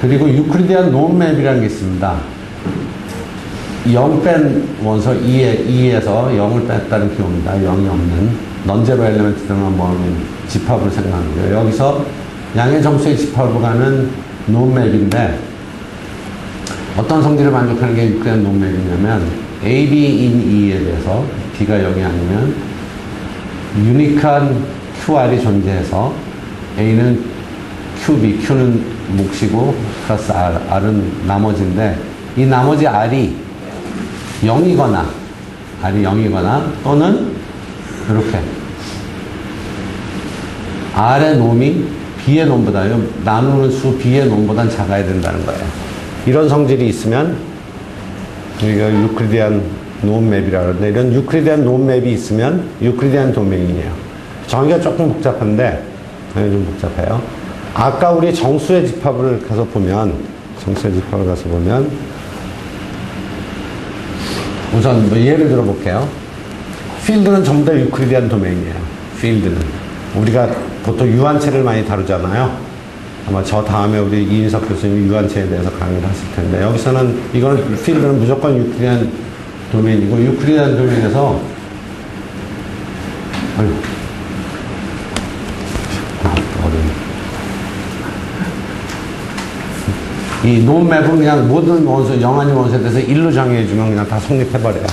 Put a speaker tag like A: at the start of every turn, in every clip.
A: 그리고 유클리디안 논맵이라는 게 있습니다. 0 뺀 원소 2에서 0을 뺐다는 기호입니다. 0이 없는 넌제로 엘리멘트들만 모으는 집합을 생각하는 거예요. 여기서 양의 정수의 집합으로 가는 논맵인데 어떤 성질을 만족하는 게 유클리디안 논맵이냐면 A, B in E에 대해서 B가 0이 아니면 유니크한 QR이 존재해서 A는 QB, Q는 몫이고 플러스 R은 나머지인데 이 나머지 R이 0이거나 또는 이렇게 R의 놈이 B의 놈보다 나누는 수 B의 놈보다 작아야 된다는 거예요. 이런 성질이 있으면 우리가 유클리디안 논맵이라고 하는데 이런 유클리디안 논맵이 있으면 유클리디안 도메인이에요. 정의가 조금 복잡한데 좀 복잡해요. 아까 우리 정수의 집합을 가서 보면 우선 뭐 예를 들어 볼게요. 필드는 전부 다 유클리디안 도메인이에요. 필드는 우리가 보통 유한체를 많이 다루잖아요. 아마 저 다음에 우리 이인석 교수님이 유한체에 대해서 강의를 하실 텐데 여기서는 이거는 필드는 무조건 유클리디안 도메인이고 유클리디안 도메인에서 이 논맵은 그냥 모든 원소, 영한이 원소에 대해서 1로 정의해주면 그냥 다 성립해버려요.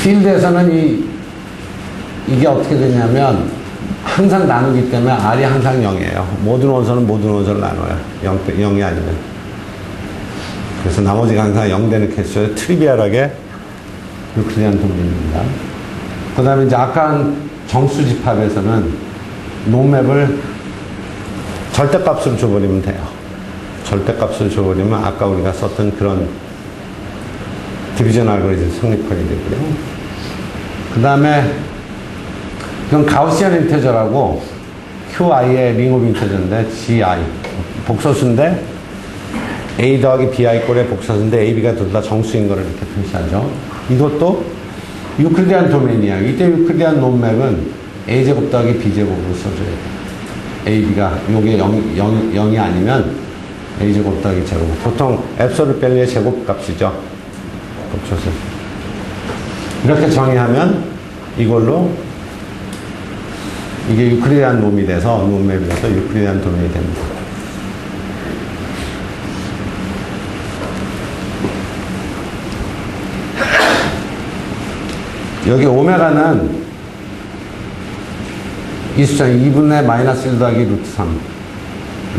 A: 필드에서는 이게 어떻게 되냐면 항상 나누기 때문에 R이 항상 0이에요. 모든 원소는 모든 원소를 나눠요. 0이 아니면. 그래서 나머지가 항상 0 되는 케이스예요. 트리비얼하게 유클리디안 도메인입니다. 그 다음에 이제 아까 한 정수 집합에서는 논맵을 절대값으로 줘버리면 돼요. 절대값을 줘버리면 아까 우리가 썼던 그런 디비전 알고리즘 성립하게 되고요. 그 다음에 이건 가우시안 인테저라고 QI의 링 오브 인테저인데 GI 복소수인데 A 더하기 BI 꼴의 복소수인데 A, B가 둘 다 정수인 거를 이렇게 표시하죠. 이것도 유클리디안 도메인이야. 이때 유클리디안 논맵은 A제곱 더하기 B제곱으로 써줘야 돼. A, B가 요게 0이 아니면 A제곱 더하기 제곱. 보통 앱솔루트 밸류의 제곱값이죠. 복소수. 이렇게 정의하면 이걸로 이게 유클리디안 놈이 돼서 논맵이 돼서 유클리디안 도메인이 됩니다. 여기 오메가는 이 숫자 2분의 마이너스 1 더하기 루트 3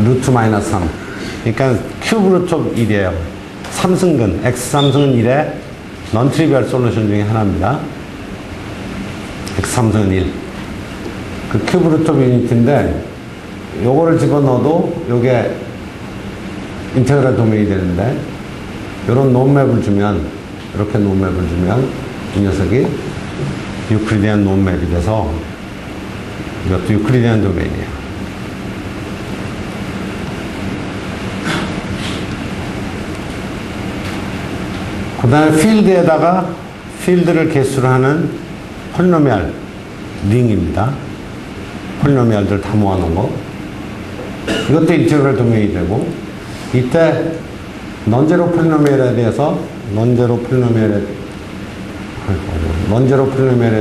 A: 루트 마이너스 3 그러니까 큐브 루트 1이에요. 3승근 x 3승은 1의 넌 트리비얼 솔루션 중에 하나입니다. x 3승은 1 그 큐브 루트 유니트인데 요거를 집어넣어도 요게 인테그랄 도메인이 되는데 요런 논맵을 주면 이렇게 논맵을 주면 이 녀석이 유클리디안 논맵이 돼서 이것도 유클리디안 도메인이에요. 그 다음에 필드에다가 필드를 개수를 하는 폴리노미얼 링입니다. 폴리노미얼들 다 모아놓은 거. 이것도 인테그랄 도메인이 되고 이때 넌제로 폴리노미얼에 대해서 넌제로 폴리노미얼에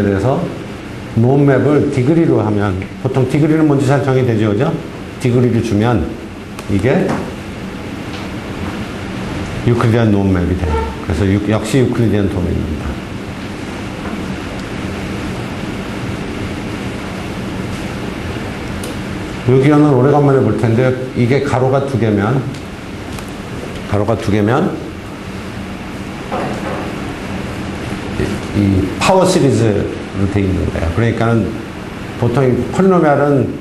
A: 대해서 논맵을 디그리로 하면 보통 디그리는 먼저 잘 정의되죠, 그죠? 디그리를 주면 이게 유클리디안 논맵이 돼요. 그래서 역시 유클리디안 도메인입니다. 여기는 오래간만에 볼 텐데 이게 가로가 두 개면 이 파워 시리즈로 되어 있는 거예요. 그러니까는 보통 폴리노미얼은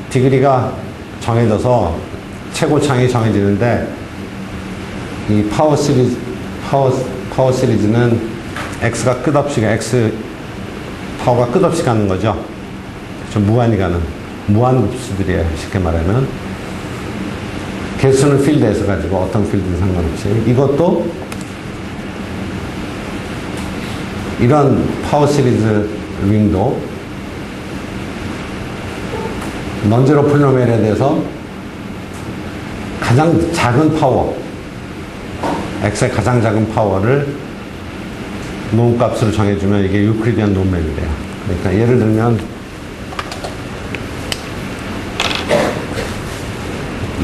A: 디그리가 정해져서 최고창이 정해지는데 이 파워 시리즈는 x가 끝없이 x 파워가 끝없이 가는 거죠. 좀 무한히 가는 무한급수들이에요. 쉽게 말하면 개수는 필드에서 가지고 어떤 필드든 상관없이 이것도 이런 파워 시리즈 링도 넌제로 폴리노미얼에 대해서 가장 작은 파워, x의 가장 작은 파워를 놈값으로 정해주면 이게 유클리디안 놈맵이 돼요. 그러니까 예를 들면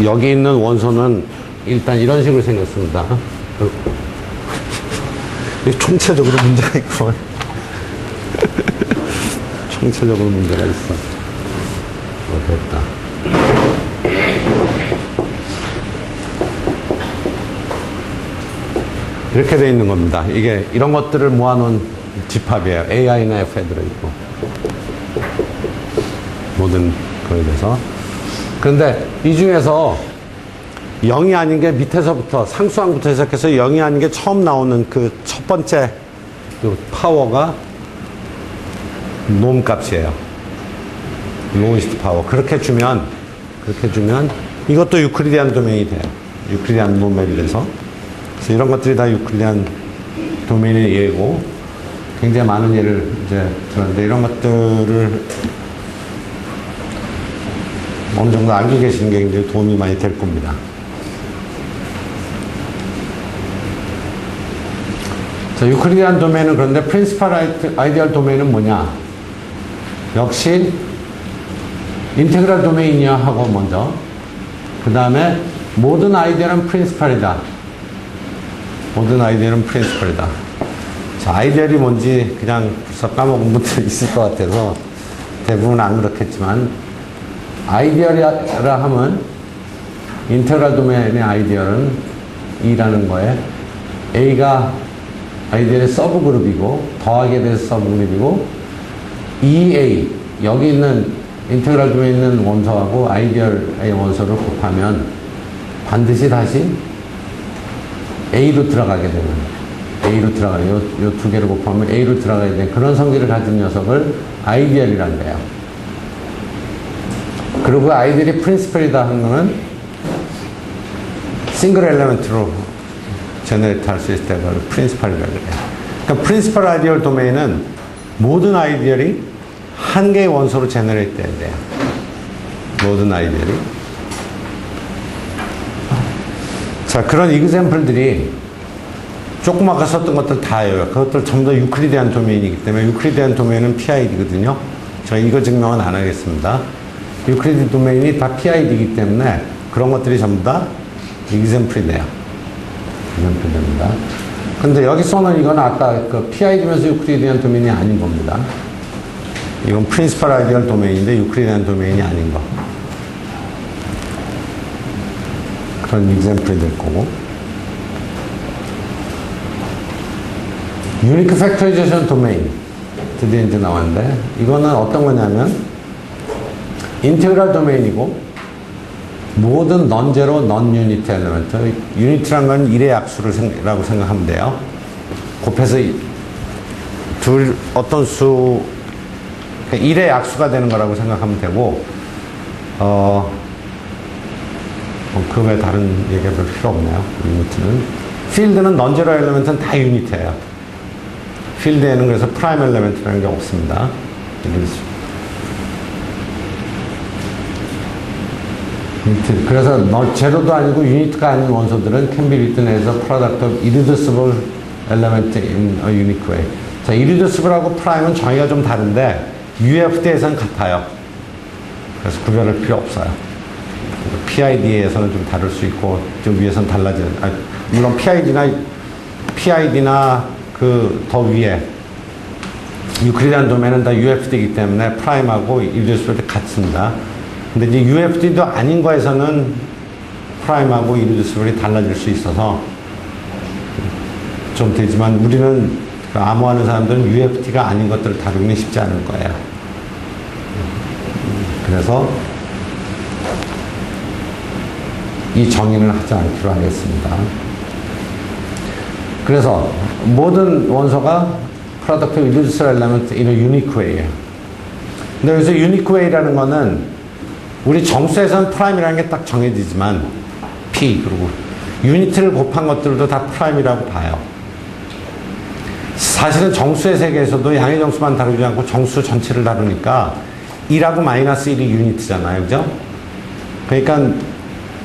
A: 여기 있는 원소는 일단 이런 식으로 생겼습니다. 총체적으로 문제가 있고 총체적으로 문제가 있어. 됐다. 이렇게 돼 있는 겁니다. 이게 이런 것들을 모아놓은 집합이에요. AI나 F에 들어있고 모든 거에 대해서. 그런데 이 중에서 0이 아닌 게 밑에서부터 상수항부터 시작해서 0이 아닌 게 처음 나오는 그 첫 번째 그 파워가 놈값이에요. 로우이스트 파워. 그렇게 주면 이것도 유클리디안 도메인이 돼요. 유클리디안 놈맵이 돼서. 그래서 이런 것들이 다 유클리디안 도메인의 예고, 굉장히 많은 예를 이제 들었는데, 이런 것들을 어느 정도 알고 계시는 게 굉장히 도움이 많이 될 겁니다. 자, 유클리디안 도메인은 그런데 프린시팔 아이디얼 도메인은 뭐냐? 역시 인테그랄 도메인이야 하고 먼저, 그 다음에 모든 아이디얼은 프린시팔이다. 모든 아이디얼은 프린시팔이다. 자, 아이디얼이 뭔지 그냥 벌써 까먹은 분들 있을 것 같아서 대부분 안 그렇겠지만, 아이디얼이라 하면 인테그랄 도메인의 아이디얼은 E라는 거에 A가 아이디얼의 서브그룹이고 더하기에 대해서 서브그룹이고, EA 여기 있는 인테그랄 도메인에 있는 원소하고 아이디얼의 원소를 곱하면 반드시 다시 A로 들어가게 되는, A로 들어가요. 요 두 개를 곱하면 A로 들어가게 되는 그런 성질을 가진 녀석을 아이디얼이라고 해요. 그리고 아이디얼이 프린시플이다 하는 거는 싱글 엘레멘트로 제너레이트 할 수 있을 때 그걸 프린시플이라고 해요. 그러니까 프린시플 아이디얼 도메인은 모든 아이디얼이 한 개의 원소로 제너레이트 돼야 돼요. 모든 아이디얼이. 자, 그런 이그샘플들이 조금 아까 썼던 것들 다예요. 그것들 전부 다 유클리디안 도메인이기 때문에, 유클리디안 도메인은 PID거든요. 제가 이거 증명은 안 하겠습니다. 유클리드 도메인이 다 PID이기 때문에 그런 것들이 전부 다 이그샘플이 돼요. 이그샘플이 됩니다. 근데 여기 써놓은 이건 아까 그 PID면서 유클리디안 도메인이 아닌 겁니다. 이건 프린시팔 아이디얼 도메인인데 유클리디안 도메인이 아닌 거. 그런 이그샘플이 될 거고. 유니크 팩토리제이션 도메인 드디어 이제 나왔는데, 이거는 어떤 거냐면 인테그랄 도메인이고 모든 넌제로 넌유니트 엘리먼트, 유니트란 건 1의 약수라고 생각하면 돼요. 곱해서 어떤 수 1의 약수가 되는 거라고 생각하면 되고, 그 외에 다른 얘기가 별 필요 없네요. 유니트는. 필드는 넌제로 엘리먼트는 다 유니트예요. 필드에는 그래서 프라임 엘리먼트라는 게 없습니다. 그래서 제로도 아니고 유니트가 아닌 원소들은 can be written as a product of irreducible element in a unique way. 자, irreducible하고 prime은 정의가 좀 다른데 UFD에서는 같아요. 그래서 구별할 필요 없어요. PID에서는 좀 다를 수 있고 좀 위에서는 달라지는, 물론 PID나 그 더 위에 유클리디안 도메인은 다 UFD이기 때문에 프라임하고 irreducible 같습니다. 근데 이제 UFD도 아닌 거에서는 프라임하고 irreducible이 달라질 수 있어서 좀 되지만, 우리는 암호하는 사람들은 UFD가 아닌 것들을 다루기는 쉽지 않을 거예요. 그래서 이 정의는 하지 않기로 하겠습니다. 그래서 모든 원소가 product of irreducible element in a unique way예요. 근데 여기서 unique way라는 거는 우리 정수에서는 프라임이라는 게 딱 정해지지만 P, 그리고 유니트를 곱한 것들도 다 프라임이라고 봐요. 사실은 정수의 세계에서도 양의 정수만 다루지 않고 정수 전체를 다루니까 1하고 마이너스 1이 유니트잖아요. 그죠? 그러니까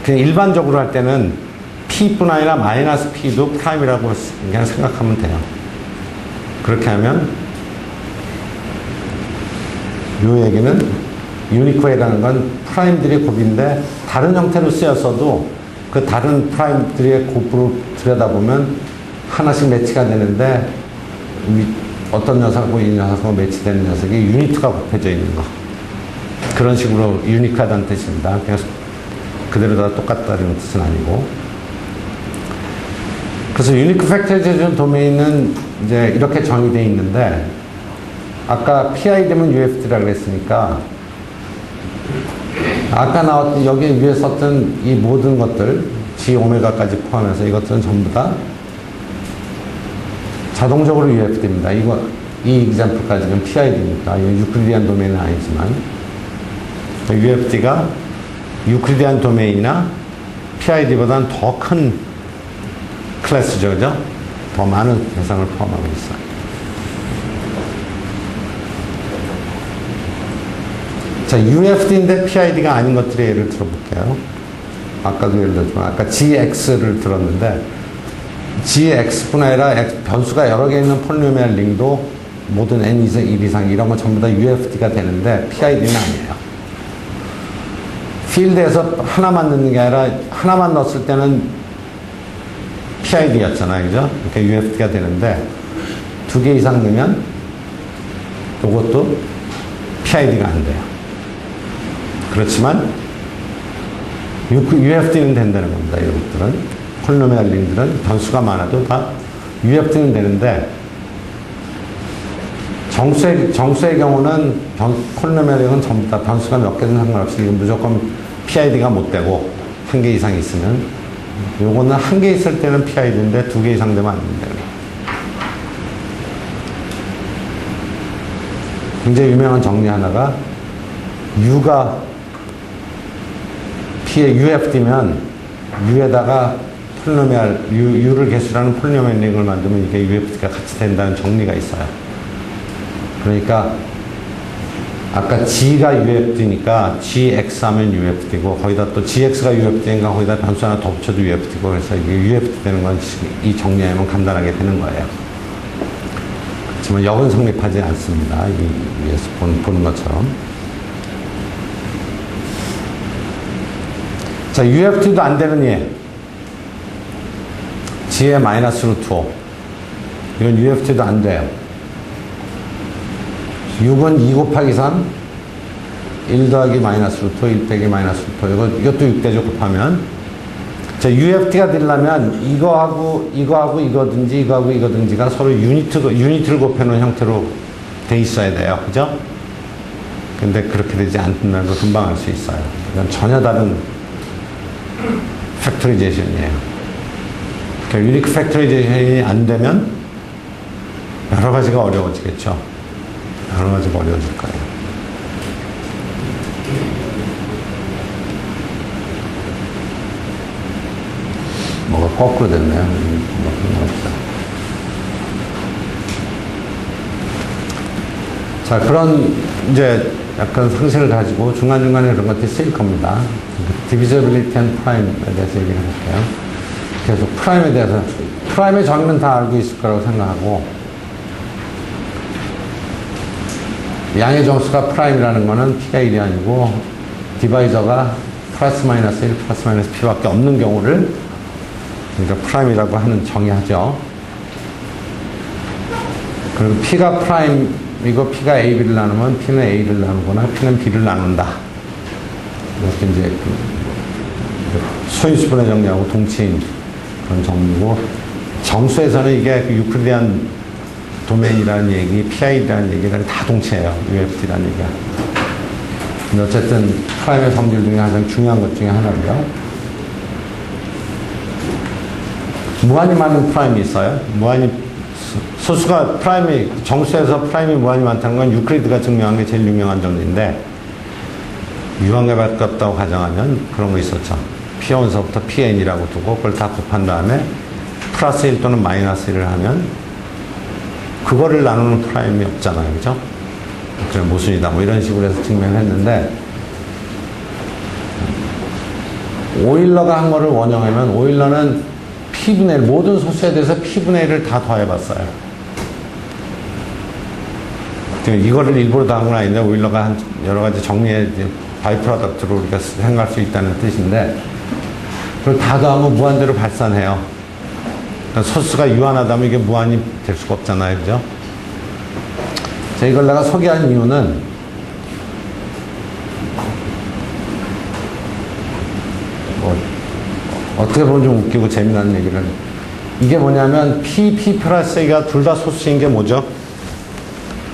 A: 그냥 일반적으로 할 때는 P뿐 아니라 마이너스 P도 프라임이라고 그냥 생각하면 돼요. 그렇게 하면 이 얘기는 유니코이라는 건 프라임들이 곱인데 다른 형태로 쓰였어도 그 다른 프라임들의 곱으로 들여다보면 하나씩 매치가 되는데 어떤 녀석하고 이 녀석하고 매치되는 녀석이 유니트가 곱해져 있는 거. 그런 식으로 유니크하다는 뜻입니다. 그냥 그대로 다 똑같다는 뜻은 아니고. 그래서 유니크 팩터리제이션 도메인은 이제 이렇게 정의되어 있는데, 아까 PID면 UFD라고 그랬으니까, 아까 나왔던 여기 위에 썼던 이 모든 것들, G 오메가까지 포함해서 이것들은 전부 다 자동적으로 UFD입니다. 이 example까지는 PID니까. 이건 유클리디안 도메인은 아니지만, UFD가 유클리디안 도메인이나 PID보다는 더 큰 클래스죠, 그죠? 더 많은 대상을 포함하고 있어요. 자, UFD인데 PID가 아닌 것들의 예를 들어볼게요. 아까도 예를 들었지만, 아까 GX를 들었는데, GX뿐 아니라 변수가 여러 개 있는 폴리노미얼 링도 모든 N 이상, 1 이상 이런 건 전부 다 UFD가 되는데 PID는 아니에요. 필드에서 하나만 넣는 게 아니라 하나만 넣었을 때는 PID였잖아요. 그죠? 그러니까 UFD가 되는데 두 개 이상 넣으면 이것도 PID가 안 돼요. 그렇지만 UFD는 된다는 겁니다. 이것들은. 폴리노미얼 링들은 변수가 많아도 다 UFD는 되는데 정수의 경우는 폴리노미얼 링은 전부 다 변수가 몇 개든 상관없이 이건 무조건 PID가 못 되고 한 개 이상 있으면 요거는 한 개 있을 때는 PID인데 두 개 이상 되면 안 된다. 굉장히 유명한 정리 하나가 U가 P의 UFD면 U에다가 폴리노미얼, U를 개수라는 폴리노미얼 링을 만들면 이게 UFD가 같이 된다는 정리가 있어요. 그러니까 아까 G가 UFD니까 GX 하면 UFD고 거기다 또 GX가 UFD니까 거기다 변수 하나 더 붙여도 UFD고 그래서 이게 UFD 되는 건 이 정리하면 간단하게 되는 거예요. 그렇지만 역은 성립하지 않습니다. 이 위에서 보는 것처럼. 자, UFD도 안 되는 예. G의 마이너스 루트 5. 이건 UFD도 안 돼요. 6은 2 곱하기 3, 1 더하기 마이너스 루트 1 빼기 마이너스 루트 이것도 6대죠, 곱하면. 자, UFD가 되려면 이거하고 이거든지 이거하고 이거든지가 서로 유니트를 곱해놓은 형태로 돼 있어야 돼요. 그죠? 근데 그렇게 되지 않는 거 금방 알 수 있어요. 이건 전혀 다른 팩토리제이션이에요. 그러니까 유니크 팩토리제이션이 안 되면 여러 가지가 어려워지겠죠. 여러 가지가 어려워질 거예요. 뭐가 거꾸로 됐네요. 자, 그런 이제 약간 상식을 가지고 중간중간에 그런 것들이 쓰일 겁니다. 디비저빌리티 앤 프라임에 대해서 얘기를 해볼게요. 계속 프라임에 대해서, 프라임의 정의는 다 알고 있을 거라고 생각하고, 양의 정수가 프라임이라는 거는 P가 1이 아니고, 디바이저가 플러스 마이너스 1, 플러스 마이너스 P밖에 없는 경우를, 그러니까 프라임이라고 하는 정의하죠. 그리고 P가 프라임이고 P가 A, B를 나누면 P는 A를 나누거나 P는 B를 나눈다. 이렇게 이제 소인수분해 정리하고 동치인 그런 정리고, 정수에서는 이게 유클리디안 도메인이라는 얘기, PI라는 얘기가 다 동치예요. UFD라는 얘기가. 근데 어쨌든 프라임의 성질 중에 가장 중요한 것 중에 하나고요. 무한히 많은 프라임이 있어요. 소수가 프라임이, 정수에서 프라임이 무한히 많다는 건 유클리드가 증명한 게 제일 유명한 정리인데, 유한계밖에 없다고 가정하면 그런 거 있었죠. P1서부터 Pn이라고 두고 그걸 다 곱한 다음에 플러스 1 또는 마이너스 1을 하면 그거를 나누는 프라임이 없잖아요. 그죠? 그래, 모순이다. 뭐 이런 식으로 해서 증명을 했는데, 오일러가 한 거를 원형하면 오일러는 P분의 1, 모든 소수에 대해서 P분의 1을 다 더해봤어요. 이거를 일부러 다 한 건 아닌데 오일러가 한 여러 가지 정리해 바이 프로덕트로 우리가 생각할 수 있다는 뜻인데 그걸 다 더하면 무한대로 발산해요. 그러니까 소수가 유한하다면 이게 무한이 될 수가 없잖아요. 그죠? 자, 이걸 내가 소개한 이유는 뭐 어떻게 보면 좀 웃기고 재미난 얘기를 이게 뭐냐면 P 플러스 A가 둘 다 소수인 게 뭐죠?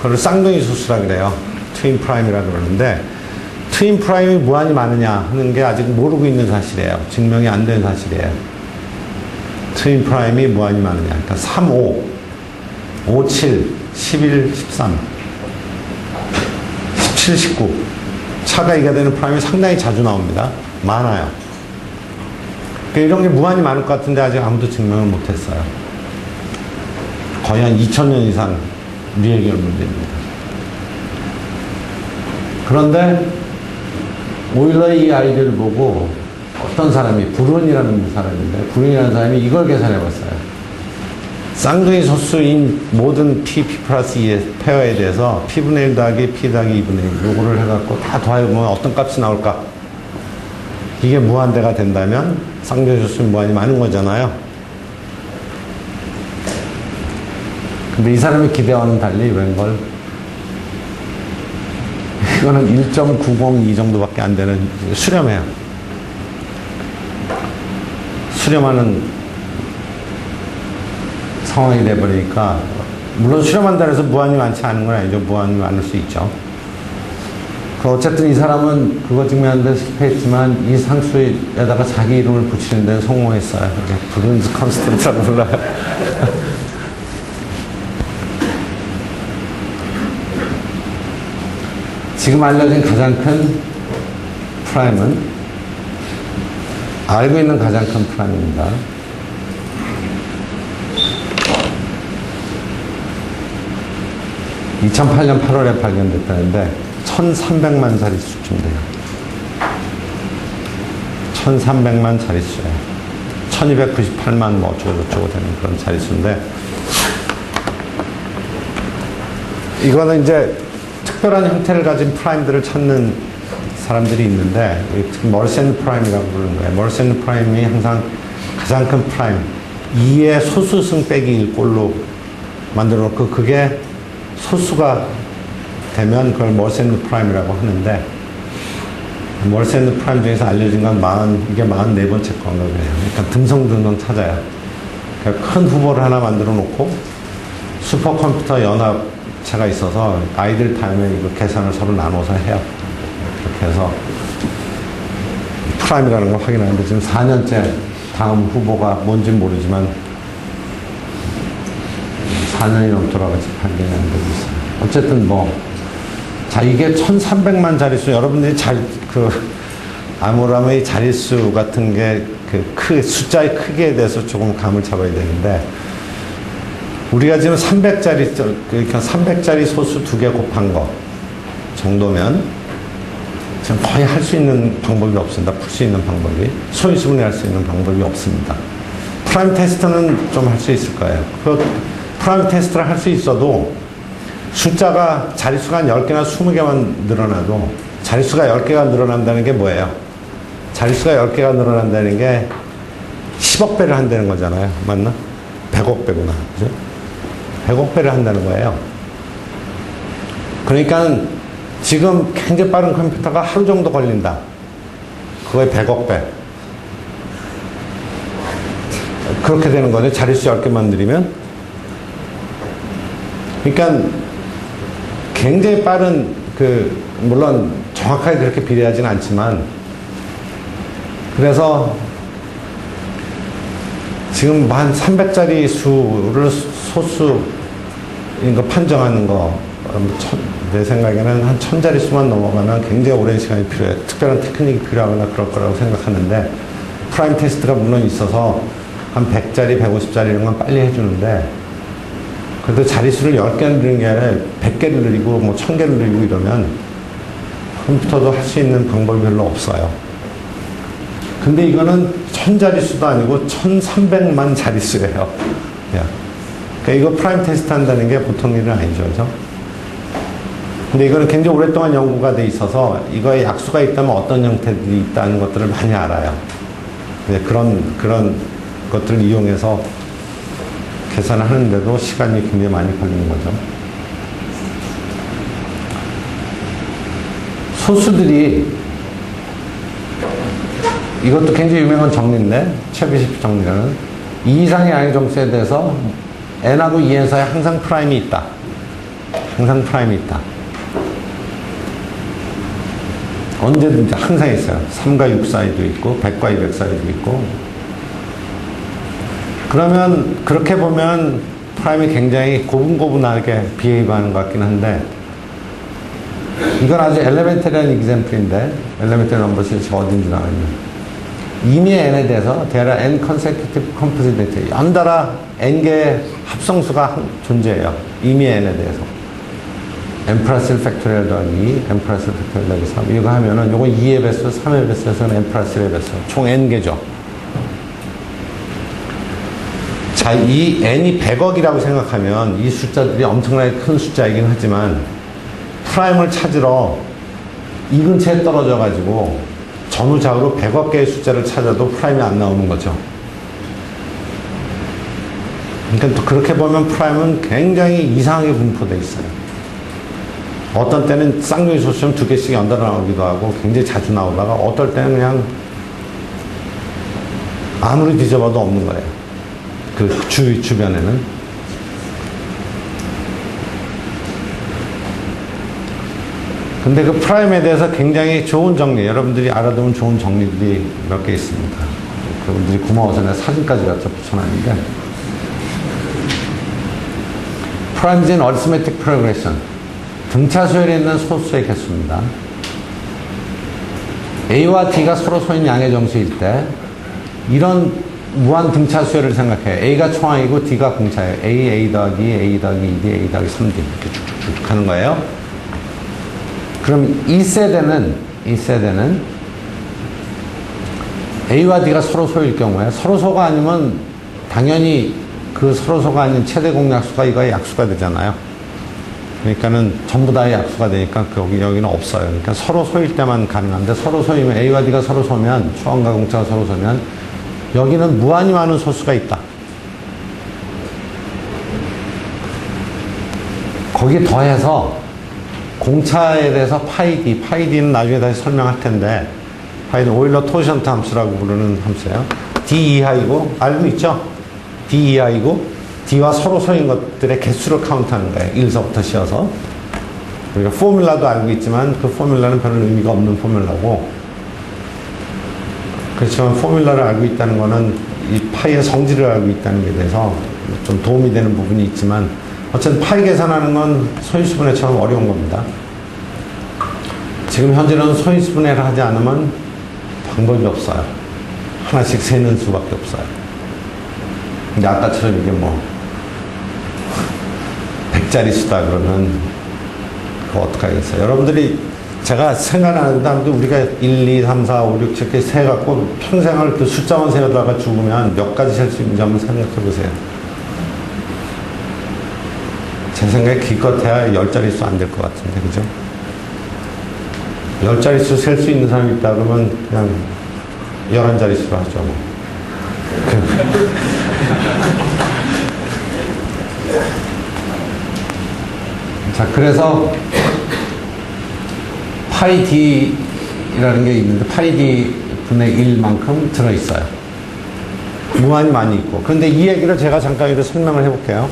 A: 그걸 쌍둥이 소수라 그래요. 트윈 프라임이라 그러는데 트윈 프라임이 무한히 많으냐 하는 게 아직 모르고 있는 사실이에요. 증명이 안 된 사실이에요. 트윈 프라임이 무한히 많으냐. 그러니까 3, 5, 5, 7, 11, 13, 17, 19 차가 이가 되는 프라임이 상당히 자주 나옵니다. 많아요. 그러니까 이런 게 무한히 많을 것 같은데 아직 아무도 증명을 못했어요. 거의 한 2000년 이상 미해결 문제입니다. 그런데 오일러의 이 아이디어를 보고 어떤 사람이 브룬이라는 사람인데 브룬이라는 사람이 이걸 계산해봤어요. 쌍둥이 소수인 모든 P 플러스 2의 페어에 대해서 P분의 1 더하기 P 더하기 2분의 1 요거를 해갖고 다 더해보면 어떤 값이 나올까? 이게 무한대가 된다면 쌍둥이 소수는 무한히 많은 거잖아요. 근데 이 사람의 기대와는 달리 웬걸 이거는 1.902 정도밖에 안 되는 수렴해요. 수렴하는 상황이 돼버리니까 물론 수렴한다고 해서 무한히 많지 않은 건 아니죠. 무한히 많을 수 있죠. 어쨌든 이 사람은 그거 증명하는 데 실패했지만 이 상수에다가 자기 이름을 붙이는 데는 성공했어요. 브룬즈 컨스턴트라고 불러요. 지금 알려진 가장 큰 프라임은 알고 있는 가장 큰 프라임입니다. 2008년 8월에 발견됐다는데 1300만 자릿수쯤 돼요. 1300만 자릿수예요. 1298만 뭐 어쩌고저쩌고 되는 그런 자릿수인데 이거는 이제 특별한 형태를 가진 프라임들을 찾는 사람들이 있는데 특히 머르샌드 프라임이라고 부르는 거예요. 머르샌드 프라임이 항상 가장 큰 프라임 2의 소수승 빼기 1꼴로 만들어 놓고 그게 소수가 되면 그걸 머르샌드 프라임이라고 하는데 머르샌드 프라임 중에서 알려진 건 이게 44번째 건가 그래요. 그러니까 듬성듬성 찾아요. 그러니까 큰 후보를 하나 만들어 놓고 슈퍼컴퓨터 연합체가 있어서 아이들 다음에 이거 계산을 서로 나눠서 해요. 그렇게 해서 프라임이라는 걸 확인하는데 지금 4년째 다음 후보가 뭔지 모르지만 4년이 넘도록 발견이 안 되고 있어요. 어쨌든 자, 이게 1300만 자릿수, 여러분들이 아무라의 자릿수 같은 게 숫자의 크기에 대해서 조금 감을 잡아야 되는데, 우리가 지금 300짜리 소수 2개 곱한 거 정도면 지금 거의 할 수 있는 방법이 없습니다. 풀 수 있는 방법이. 소인수분해 할 수 있는 방법이 없습니다. 프라임 테스트는 좀 할 수 있을 거예요. 프라임 테스트를 할 수 있어도 숫자가 자릿수가 한 10개나 20개만 늘어나도 자릿수가 10개가 늘어난다는 게 뭐예요? 자릿수가 10개가 늘어난다는 게 10억 배를 한다는 거잖아요. 맞나? 100억 배구나. 그죠? 100억 배를 한다는 거예요. 그러니까 지금 굉장히 빠른 컴퓨터가 하루 정도 걸린다. 그거에 100억 배. 그렇게 되는 거죠. 자릿수 10개만 늘리면. 그러니까 굉장히 빠른 물론 정확하게 그렇게 비례하지는 않지만 그래서 지금 한 300짜리 수를 소수인 거 판정하는 거 내 생각에는 한 1000짜리 수만 넘어가면 굉장히 오랜 시간이 필요해요. 특별한 테크닉이 필요하거나 그럴 거라고 생각하는데 프라임 테스트가 물론 있어서 한 100짜리, 150짜리 이런 건 빨리 해주는데 그래도 자릿수를 10개를 늘리는 게 아니라 100개를 늘리고 1000개를 늘리고 이러면 컴퓨터도 할 수 있는 방법이 별로 없어요. 근데 이거는 1000자릿수도 아니고 1300만 자릿수예요. 야. 그러니까 이거 프라임 테스트 한다는 게 보통 일은 아니죠. 그죠? 근데 이거는 굉장히 오랫동안 연구가 돼 있어서 이거에 약수가 있다면 어떤 형태들이 있다는 것들을 많이 알아요. 그런 것들을 이용해서 계산하는데도 시간이 굉장히 많이 걸리는 거죠. 소수들이 이것도 굉장히 유명한 정리인데 체비시프 정리는 2 이상의 양의 정수에 대해서 n하고 2n 사이에 항상 프라임이 있다. 항상 프라임이 있다. 언제든지 항상 있어요. 3과 6 사이도 있고 100과 200 사이도 있고. 그러면 그렇게 보면 프라임이 굉장히 고분고분하게 비헤이브하는 것 같긴 한데 이건 아주 엘레멘터리한 example인데 엘레멘터리 넘버시가 어딘지 나와있는 이미 n에 대해서 there are n consecutive composite data 연달아 n개의 합성수가 존재해요. 이미 n에 대해서 n 플러스 1 팩토리얼 더하기 2 n 플러스 1 팩토리얼 더하기 3 이거 하면은 요거 2의 배수 3의 배수에서는 n 플러스 1의 배수 총 n개죠. 자, 이 n이 100억이라고 생각하면 이 숫자들이 엄청나게 큰 숫자이긴 하지만 프라임을 찾으러 이 근처에 떨어져 가지고 전후좌우로 100억 개의 숫자를 찾아도 프라임이 안 나오는 거죠. 그러니까 또 그렇게 보면 프라임은 굉장히 이상하게 분포되어 있어요. 어떤 때는 쌍둥이 소수점 2개씩 연달아 나오기도 하고 굉장히 자주 나오다가 어떨 때는 그냥 아무리 뒤져봐도 없는 거예요. 그 주변에는. 근데 그 프라임에 대해서 굉장히 좋은 정리, 여러분들이 알아두면 좋은 정리들이 몇 개 있습니다. 그분들이 고마워서 내가 사진까지 갖다 붙여놨는데. Primes in arithmetic progression. 등차수열에 있는 소수의 개수입니다. A와 D가 서로 소인 양의 정수일 때, 이런 무한 등차수열을 생각해요. A가 초항이고 D가 공차예요. A 더하기 A 더하기 2D, A 더하기 3D. 이렇게 쭉쭉쭉 하는 거예요. 그럼 이 세대는 A와 D가 서로 소일 경우에 서로소가 아니면 당연히 그 서로소가 아닌 최대 공약수가 이거의 약수가 되잖아요. 그러니까는 전부 다의 약수가 되니까 여기는 없어요. 그러니까 서로 소일 때만 가능한데 서로 소이면 A와 D가 서로 소면 초항과 공차가 서로 소면 여기는 무한히 많은 소수가 있다. 거기에 더해서 공차에 대해서 파이D는 나중에 다시 설명할 텐데 파이는 오일러 토션트 함수라고 부르는 함수예요. D 이하이고 알고 있죠? D 이하이고 D와 서로 소인 것들의 개수를 카운트하는 거예요. 1서부터 씌어서. 우리가 포뮬라도 알고 있지만 그 포뮬라는 별로 의미가 없는 포뮬라고 그렇지만 포뮬라를 알고 있다는 거는 이 파이의 성질을 알고 있다는 게 돼서 좀 도움이 되는 부분이 있지만 어쨌든 파이 계산하는 건 소인수분해처럼 어려운 겁니다. 지금 현재는 소인수분해를 하지 않으면 방법이 없어요. 하나씩 세는 수밖에 없어요. 근데 아까처럼 이게 뭐 100짜리 수다 그러면 그거 어떡하겠어요. 여러분들이 제가 생각나는 다음에 우리가 1, 2, 3, 4, 5, 6, 7 이렇게 세갖고 평생을 그 숫자만 세우다가 죽으면 몇 가지 셀 수 있는지 한번 생각해 보세요. 제 생각에 기껏해야 10자릿수 안 될 것 같은데, 그죠? 10자릿수 셀 수 있는 사람이 있다 그러면 그냥 11자릿수로 하죠. 뭐. 자, 그래서 파이 D라는 게 있는데 파이 D 분의 1만큼 들어있어요. 무한히 많이 있고. 그런데 이 얘기를 제가 잠깐 설명을 해볼게요.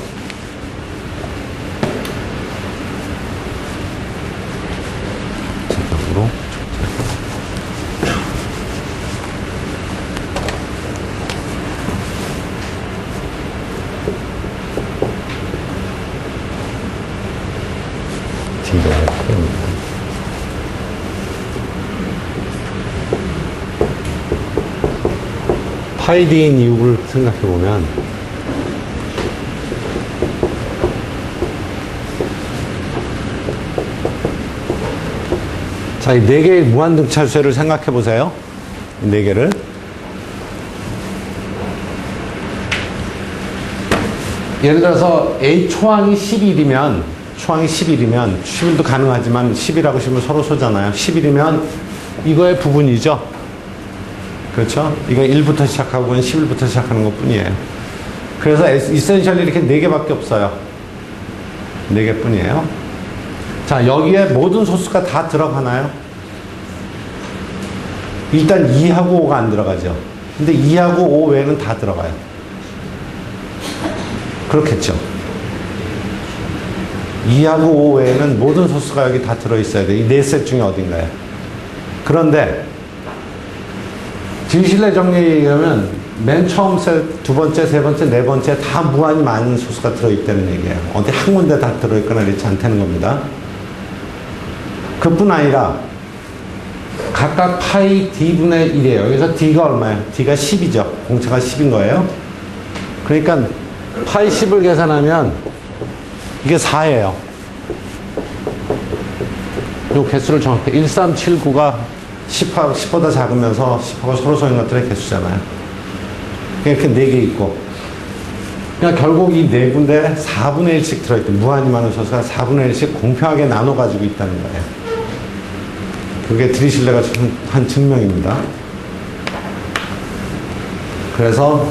A: 파이 D인 이유를 생각해 보면 자, 이 4개의 무한등차수열을 생각해 보세요. 4개를 예를 들어서 A 초항이 11이면 11도 가능하지만 10이라고 치면 서로 소잖아요. 11이면 이거의 부분이죠. 그렇죠? 이거 1부터 시작하고 11부터 시작하는 것 뿐이에요. 그래서 이센셜이 이렇게 4개밖에 없어요. 4개 뿐이에요. 자, 여기에 모든 소수가 다 들어가나요? 일단 2하고 5가 안 들어가죠. 근데 2하고 5 외에는 다 들어가요. 그렇겠죠. 2하고 5 외에는 모든 소수가 여기 다 들어있어야 돼. 이 4셋 중에 어딘가에. 그런데 진실의 정리하면 맨 처음 셋, 두 번째, 세 번째, 네 번째 다 무한히 많은 소수가 들어있다는 얘기예요. 어디 한 군데 다 들어있거나 이렇지 않다는 겁니다. 그뿐 아니라 각각 파이 d분의 1이에요. 여기서 d가 얼마예요? d가 10이죠. 공차가 10인 거예요. 그러니까 파이 10을 계산하면 이게 4예요. 이 개수를 정확히 1379가 10보다 작으면서 10하고 서로 소인 것들의 개수잖아요. 이렇게 4개 있고 그러니까 결국 이 4군데 4분의 1씩 들어있대. 무한히 많은 소수가 4분의 1씩 공평하게 나눠 가지고 있다는 거예요. 그게 드리실레가 한 증명입니다. 그래서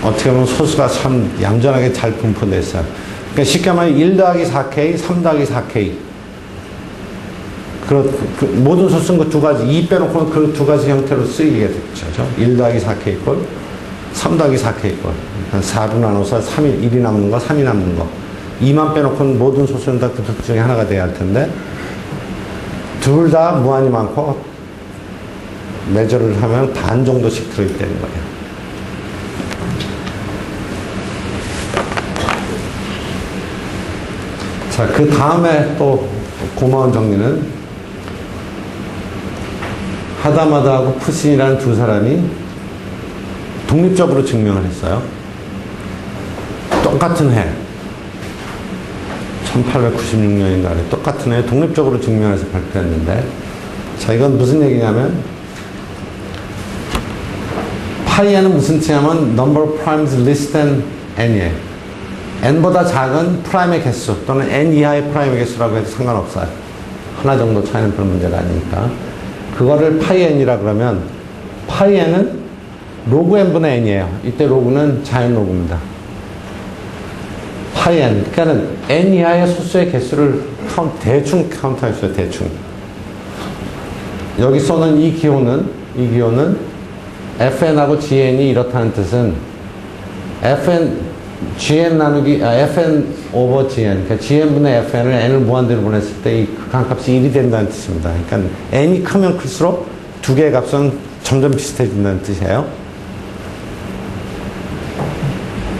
A: 어떻게 보면 소수가 참 얌전하게 잘 분포되어 있어요. 그러니까 쉽게 말하면 1 더하기 4K, 3 더하기 4K. 모든 소수는 그 두 가지, 2 빼놓고는 그 두 가지 형태로 쓰이게 되죠. 1 더하기 4K 꼴, 3 더하기 4K 꼴. 4로 나눠서 1이 남는 거, 3이 남는 거. 2만 빼놓고는 모든 소수는 다 그 둘 중에 하나가 돼야 할 텐데, 둘 다 무한히 많고, 매저를 하면 반 정도씩 들어있다는 거예요. 자, 그 다음에 또 고마운 정리는 하다마다하고 푸신이라는 두 사람이 독립적으로 증명을 했어요. 똑같은 해. 1896년인가 똑같은 해 독립적으로 증명해서 발표했는데, 자, 이건 무슨 얘기냐면, 파이에는 무슨 뜻이냐면 number of primes less than n이에요. n보다 작은 프라임의 개수 또는 n 이하의 프라임의 개수라고 해도 상관없어요. 하나 정도 차이는 별 문제가 아니니까. 그거를 파이 n이라 그러면 파이 n은 로그 n분의 n이에요. 이때 로그는 자연 로그입니다. 파이 n. 그러니까는 n 이하의 소수의 개수를 대충 카운트했어요. 대충. 여기 쏘는 이 기호는 fn하고 gn이 이렇다는 뜻은 gn 나누기, fn over gn. 그러니까 gn분의 fn을 n을 무한대로 보냈을 때 이 극한값이 1이 된다는 뜻입니다. 그러니까 n이 크면 클수록 두 개의 값은 점점 비슷해진다는 뜻이에요.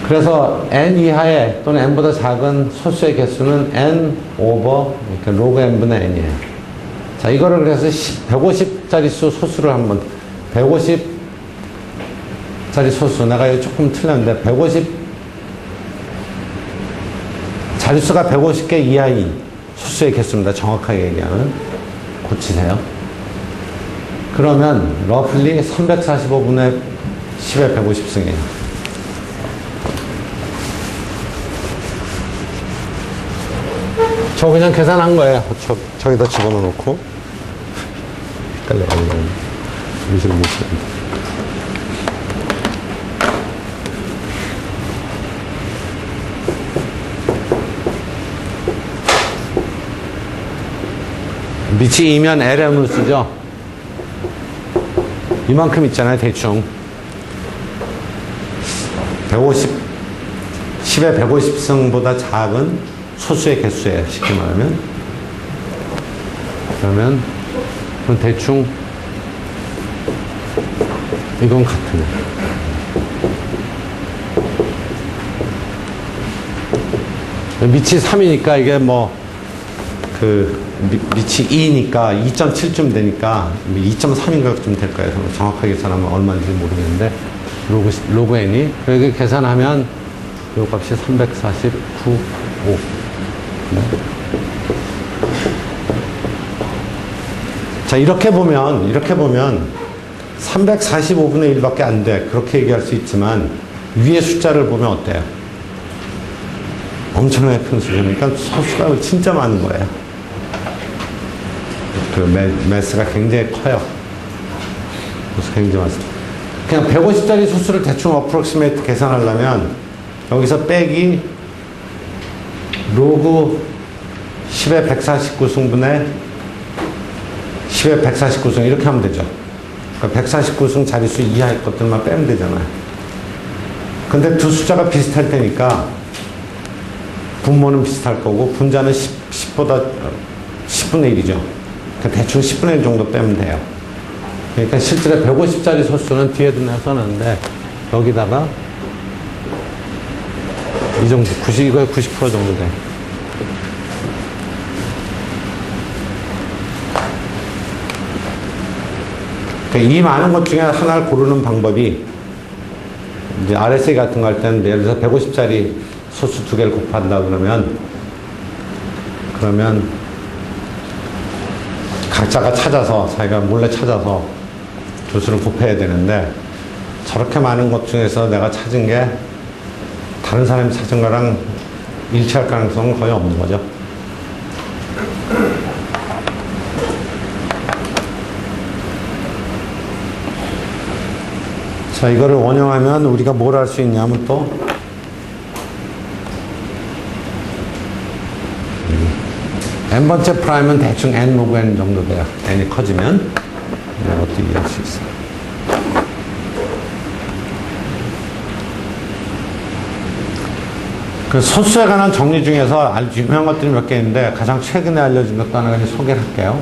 A: 그래서 n 이하의 또는 n보다 작은 소수의 개수는 n over, 그러니까 로그 n분의 n이에요. 자, 이거를 그래서 150짜리 소수를 한번, 150짜리 소수, 내가 여기 조금 틀렸는데, 150 자릿수가 150개 이하인 소수의 개수입니다. 정확하게 얘기하면. 고치세요. 그러면 roughly 345분의 10의 150승이에요. 저 그냥 계산한 거예요. 저기다 집어넣고. 헷갈려가지고. 미술 못 쓰는데. 밑이 2면 LM으로 쓰죠. 이만큼 있잖아요, 대충. 150, 10의 150승보다 작은 소수의 개수예요, 쉽게 말하면. 그러면 대충 이건 같으네. 밑이 3이니까 이게 뭐 밑이 2니까 2.7쯤 되니까 2.3인가쯤 될 거예요. 정확하게 계산하면 얼마인지 모르겠는데 로그 n이 그렇게 계산하면 요 값이 349.5. 네. 자, 이렇게 보면 345분의 1밖에 안 돼. 그렇게 얘기할 수 있지만 위에 숫자를 보면 어때요? 엄청나게 큰 숫자니까 소수가 진짜 많은 거예요. 그 매스가 굉장히 커요. 소수가 굉장히 많습니다. 그냥 150짜리 소수를 대충 어프록시메이트 계산하려면 여기서 빼기 로그 10의 149승분의 10의 149승 이렇게 하면 되죠. 그러니까 149승 자릿수 이하의 것들만 빼면 되잖아요. 근데 두 숫자가 비슷할 테니까 분모는 비슷할 거고 분자는 10보다 10분의 1이죠. 그러니까 대충 10분의 1 정도 빼면 돼요. 그러니까 실제로 150짜리 소수는 뒤에도 내가 써놨는데 여기다가 이 정도, 이거의 90% 정도 돼. 그러니까 이 많은 것 중에 하나를 고르는 방법이 이제 RSA 같은 거 할 때는 예를 들어서 150짜리 소수 두 개를 곱한다 그러면 각자가 찾아서 자기가 몰래 찾아서 조수를 곱해야 되는데 저렇게 많은 것 중에서 내가 찾은 게 다른 사람이 찾은 거랑 일치할 가능성은 거의 없는 거죠. 자, 이거를 원형하면 우리가 뭘 할 수 있냐면 또 n번째 프라임은 대충 n 로그 n 정도 돼요. n이 커지면 이것도 이해할 수 있어요. 그 소수에 관한 정리 중에서 아주 유명한 것들이 몇 개 있는데 가장 최근에 알려진 것도 하나 그냥 소개를 할게요.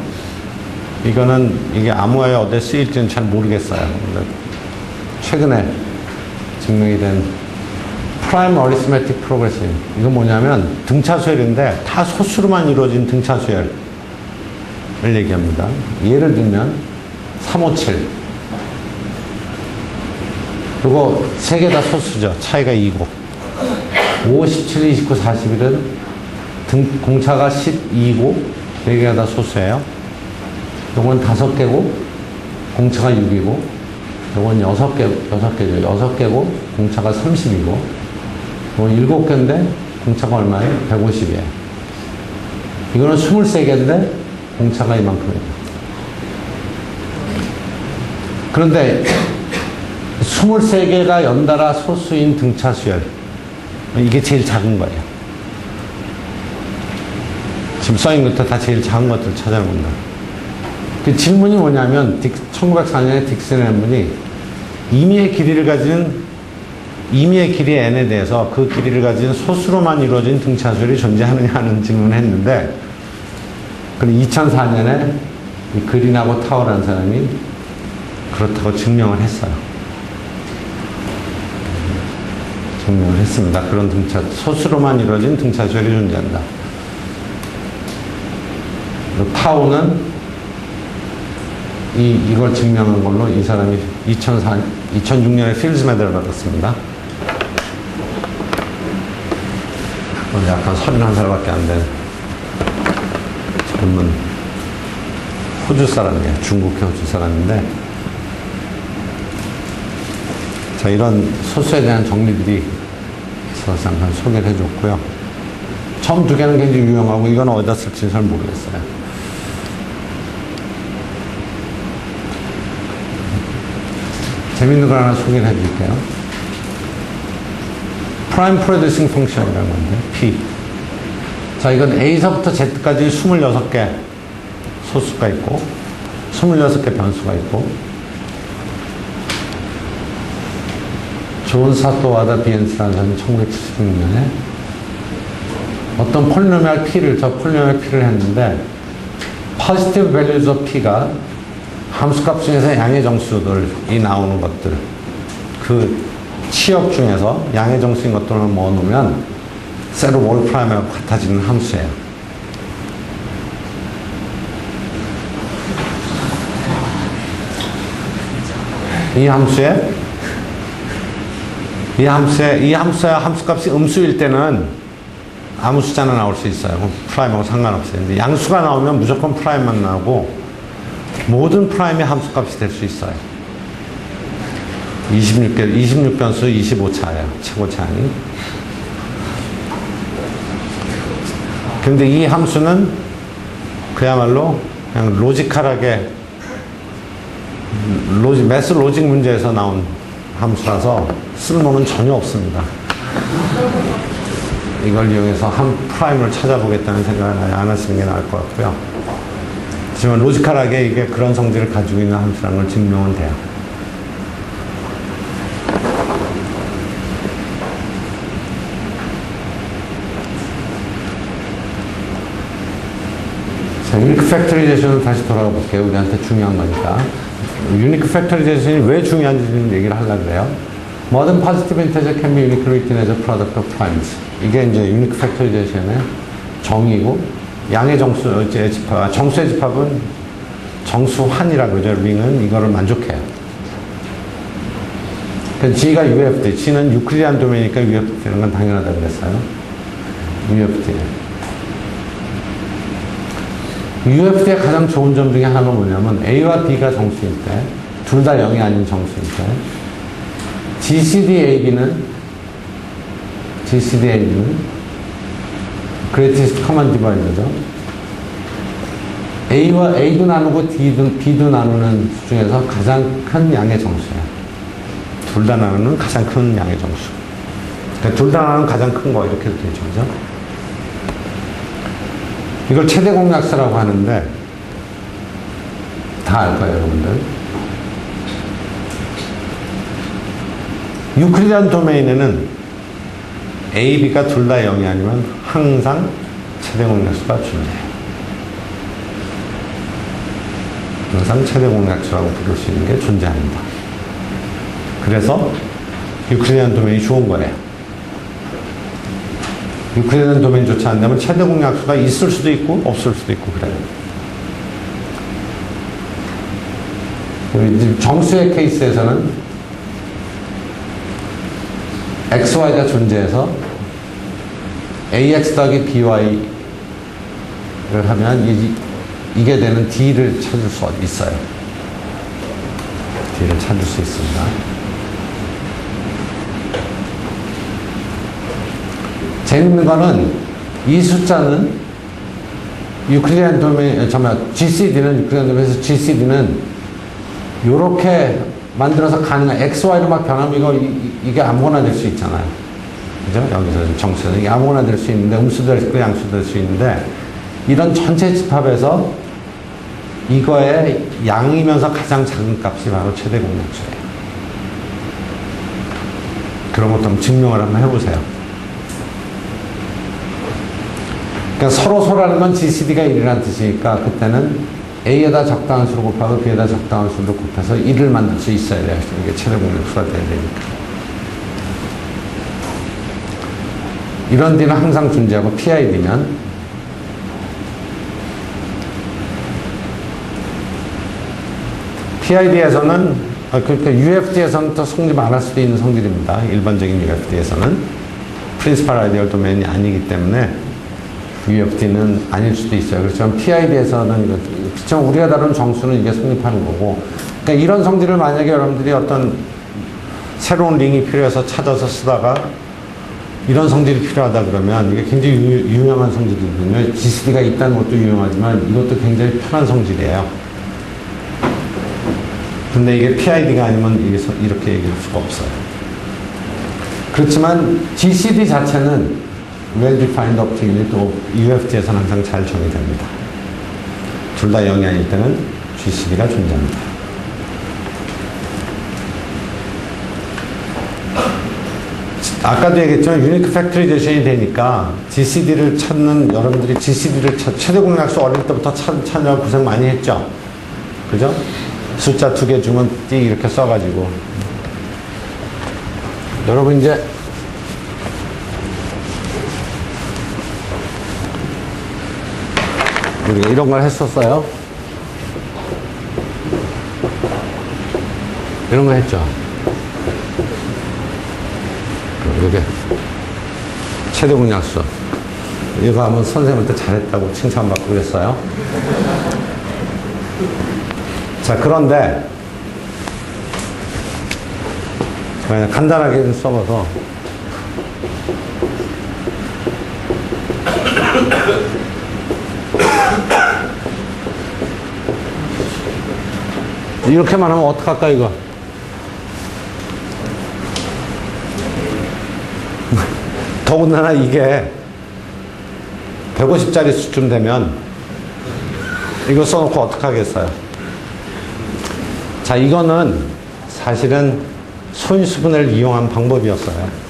A: 이게 아무에 어디에 쓰일지는 잘 모르겠어요. 근데 최근에 증명이 된 Prime Arithmetic Progression. 이건 뭐냐면 등차수열인데 다 소수로만 이루어진 등차수열을 얘기합니다. 예를 들면 357. 이거 세 개 다 소수죠. 차이가 2고. 5, 17, 29, 41은 공차가 12고 4개가 다 소수예요. 이건 5개고 공차가 6이고 이건 6개죠. 6개고 공차가 30이고 이건 7개인데 공차가 얼마예요? 150이에요. 이거는 23개인데 공차가 이만큼이에요. 그런데 23개가 연달아 소수인 등차수열 이게 제일 작은 거예요. 지금 써인 것도 다 제일 작은 것들을 찾아본다. 그 질문이 뭐냐면 1904년에 딕슨이라는 분이 임의의 길이의 길이 n에 대해서 그 길이를 가진 소수로만 이루어진 등차수열이 존재하느냐 하는 질문을 했는데 2004년에 그린하고 타워라는 사람이 그렇다고 증명을 했어요. 증명을 했습니다. 그런 소수로만 이루어진 등차수열이 존재한다. 타오는 이걸 증명한 걸로 이 사람이 2006년에 필즈 메달을 받았습니다. 약간 31살밖에 안 된 젊은 호주 사람이에요. 중국계 호주 사람인데 자, 이런 소수에 대한 정리들이 있어서 잠깐 소개를 해줬고요. 처음 두 개는 굉장히 유용하고 이건 어디다 쓸지 잘 모르겠어요. 재밌는 걸 하나 소개를 해드릴게요. 프라임 프로듀싱 펑션이라는 건데 P. 자, 이건 A서부터 Z까지 26개 소수가 있고 26개 변수가 있고 존 사토와다 비엔스라는 사람이 1976년에 어떤 폴리노미얼 P를 했는데 positive values of P가 함수값 중에서 양의 정수들이 나오는 것들 그 치역 중에서 양의 정수인 것들을 모아놓으면 세로 월 프라임하고 같아지는 함수예요. 이 함수의 함수값이 음수일 때는 아무 숫자나 나올 수 있어요. 프라임하고 상관없어요. 근데 양수가 나오면 무조건 프라임만 나오고 모든 프라임이 함수값이 될 수 있어요. 26변수 25차예요. 최고 차항이. 근데 이 함수는 그야말로 그냥 로지컬하게 매스 로직 문제에서 나온 함수라서 쓸모는 전혀 없습니다. 이걸 이용해서 한 프라임을 찾아보겠다는 생각은 안 하시는 게 나을 것 같고요. 하지만 로지컬하게 이게 그런 성질을 가지고 있는 함수라는 걸 증명은 돼요. 자, 유니크 팩터리제이션은 다시 돌아가 볼게요. 우리한테 중요한 거니까. 유니크 팩터리제이션이 왜 중요한지 얘기를 하려고 그래요. Modern positive integer can be uniquely written as a product of primes. 이게 이제 유니크 팩터리제이션의 정의고, 양의 정수의 집합, 정수의 집합은 정수환이라고 그러죠. 링은 이거를 만족해요. 그러니까 G가 UFD, G는 유클리안 도메이니까 UFD라는 건 당연하다고 그랬어요. UFD. UFD의 가장 좋은 점 중에 하나는 뭐냐면 A와 B가 정수일 때, 둘 다 0이 아닌 정수일 때, GCD AB는 greatest common divider죠. A도 나누고 B도 나누는 수 중에서 가장 큰 양의 정수예요. 둘 다 나누는 가장 큰 양의 정수. 그러니까 둘 다 나누는 가장 큰 거 이렇게 되죠. 그죠? 이걸 최대 공약수라고 하는데 다 알 거예요, 여러분들. 유클리안 도메인에는 A, B가 둘 다 0이 아니면 항상 최대 공약수가 존재해요. 항상 최대 공약수라고 부를 수 있는 게 존재합니다. 그래서 유클리안 도메인이 좋은 거예요. 유클리안 도메인조차 안 되면 최대 공약수가 있을 수도 있고 없을 수도 있고 그래요. 정수의 케이스에서는 XY가 존재해서 AX 더하기 BY를 하면 이게 되는 D를 찾을 수 있어요. D를 찾을 수 있습니다. 재밌는 거는 이 숫자는 유클리안 도메인, GCD는 유클리안 도메인에서 GCD는 이렇게 만들어서 가능한 XY로 막 변하면 이게 아무거나 될 수 있잖아요. 그죠? 여기서 정수는 이게 아무거나 될 수 있는데 음수도 될 수 있고 양수도 될 수 있는데 이런 전체 집합에서 이거의 양이면서 가장 작은 값이 바로 최대 공약수예요. 그런 것도 한번 증명을 한번 해보세요. 그러니까 서로라는 건 GCD가 1이라는 뜻이니까 그때는 A에다 적당한 수를 곱하고 B에다 적당한 수를 곱해서 1을 만들 수 있어야 돼요. 이게 최대 공약수가 돼야 되니까. 이런 D는 항상 존재하고 PID면 PID에서는 그러니까 UFD에서는 또 성립 안 할 수도 있는 성질입니다. 일반적인 UFD에서는 프린시팔 아이디얼 도메인이 아니기 때문에 UFD는 아닐 수도 있어요. 그렇지만 PID에서는 그렇지만 우리가 다룬 정수는 이게 성립하는 거고, 그러니까 이런 성질을 만약에 여러분들이 어떤 새로운 링이 필요해서 찾아서 쓰다가 이런 성질이 필요하다 그러면 이게 굉장히 유용한 성질이거든요. GCD가 있다는 것도 유용하지만 이것도 굉장히 편한 성질이에요. 근데 이게 PID가 아니면 이렇게 얘기할 수가 없어요. 그렇지만 GCD 자체는 well-defined object이 또 UFD에서는 항상 잘 정의됩니다. 둘 다 0이 아닐 때는 GCD가 존재합니다. 아까도 얘기했지만 유니크 팩토리제이션이 되니까 GCD를 찾는 여러분들이 GCD를 최대 공약수 어릴 때부터 찾느라고 고생 많이 했죠. 그죠? 숫자 2개 주면 띠 이렇게 써가지고 여러분 이제 우리가 이런 걸 했었어요. 이런 거 했죠. 이게 최대 공약수 이거 하면 선생님한테 잘했다고 칭찬받고 그랬어요. 자, 그런데 그냥 간단하게 써봐서. 이렇게만 하면 어떡할까, 이거? 더군다나 이게 150짜리 수준 되면 이거 써놓고 어떡하겠어요? 자, 이거는 사실은 소인수분해를 이용한 방법이었어요.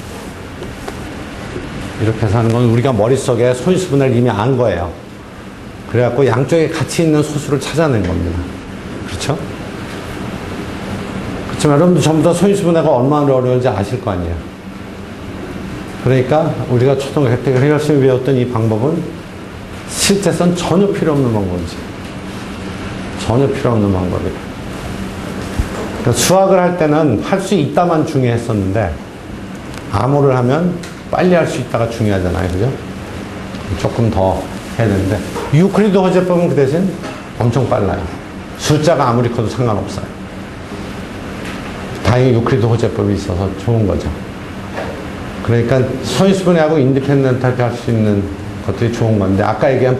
A: 이렇게 해서 하는 건 우리가 머릿속에 소인수분해를 이미 안 거예요. 그래갖고 양쪽에 같이 있는 소수를 찾아낸 겁니다. 그렇죠? 그렇지만 여러분들 전부 다 소인수분해가 얼마나 어려운지 아실 거 아니에요. 그러니까 우리가 초등학교 때 열심히 배웠던 이 방법은 실제선 전혀 필요 없는 방법이지. 전혀 필요 없는 방법이에요. 그러니까 수학을 할 때는 할 수 있다만 중요했었는데 암호를 하면 빨리 할 수 있다가 중요하잖아요. 그죠? 조금 더 해야 되는데 유클리드 호재법은 그 대신 엄청 빨라요. 숫자가 아무리 커도 상관없어요. 다행히 유클리드 호재법이 있어서 좋은 거죠. 그러니까 소인수분해하고 인디펜던트하게 할 수 있는 것들이 좋은 건데 아까 얘기한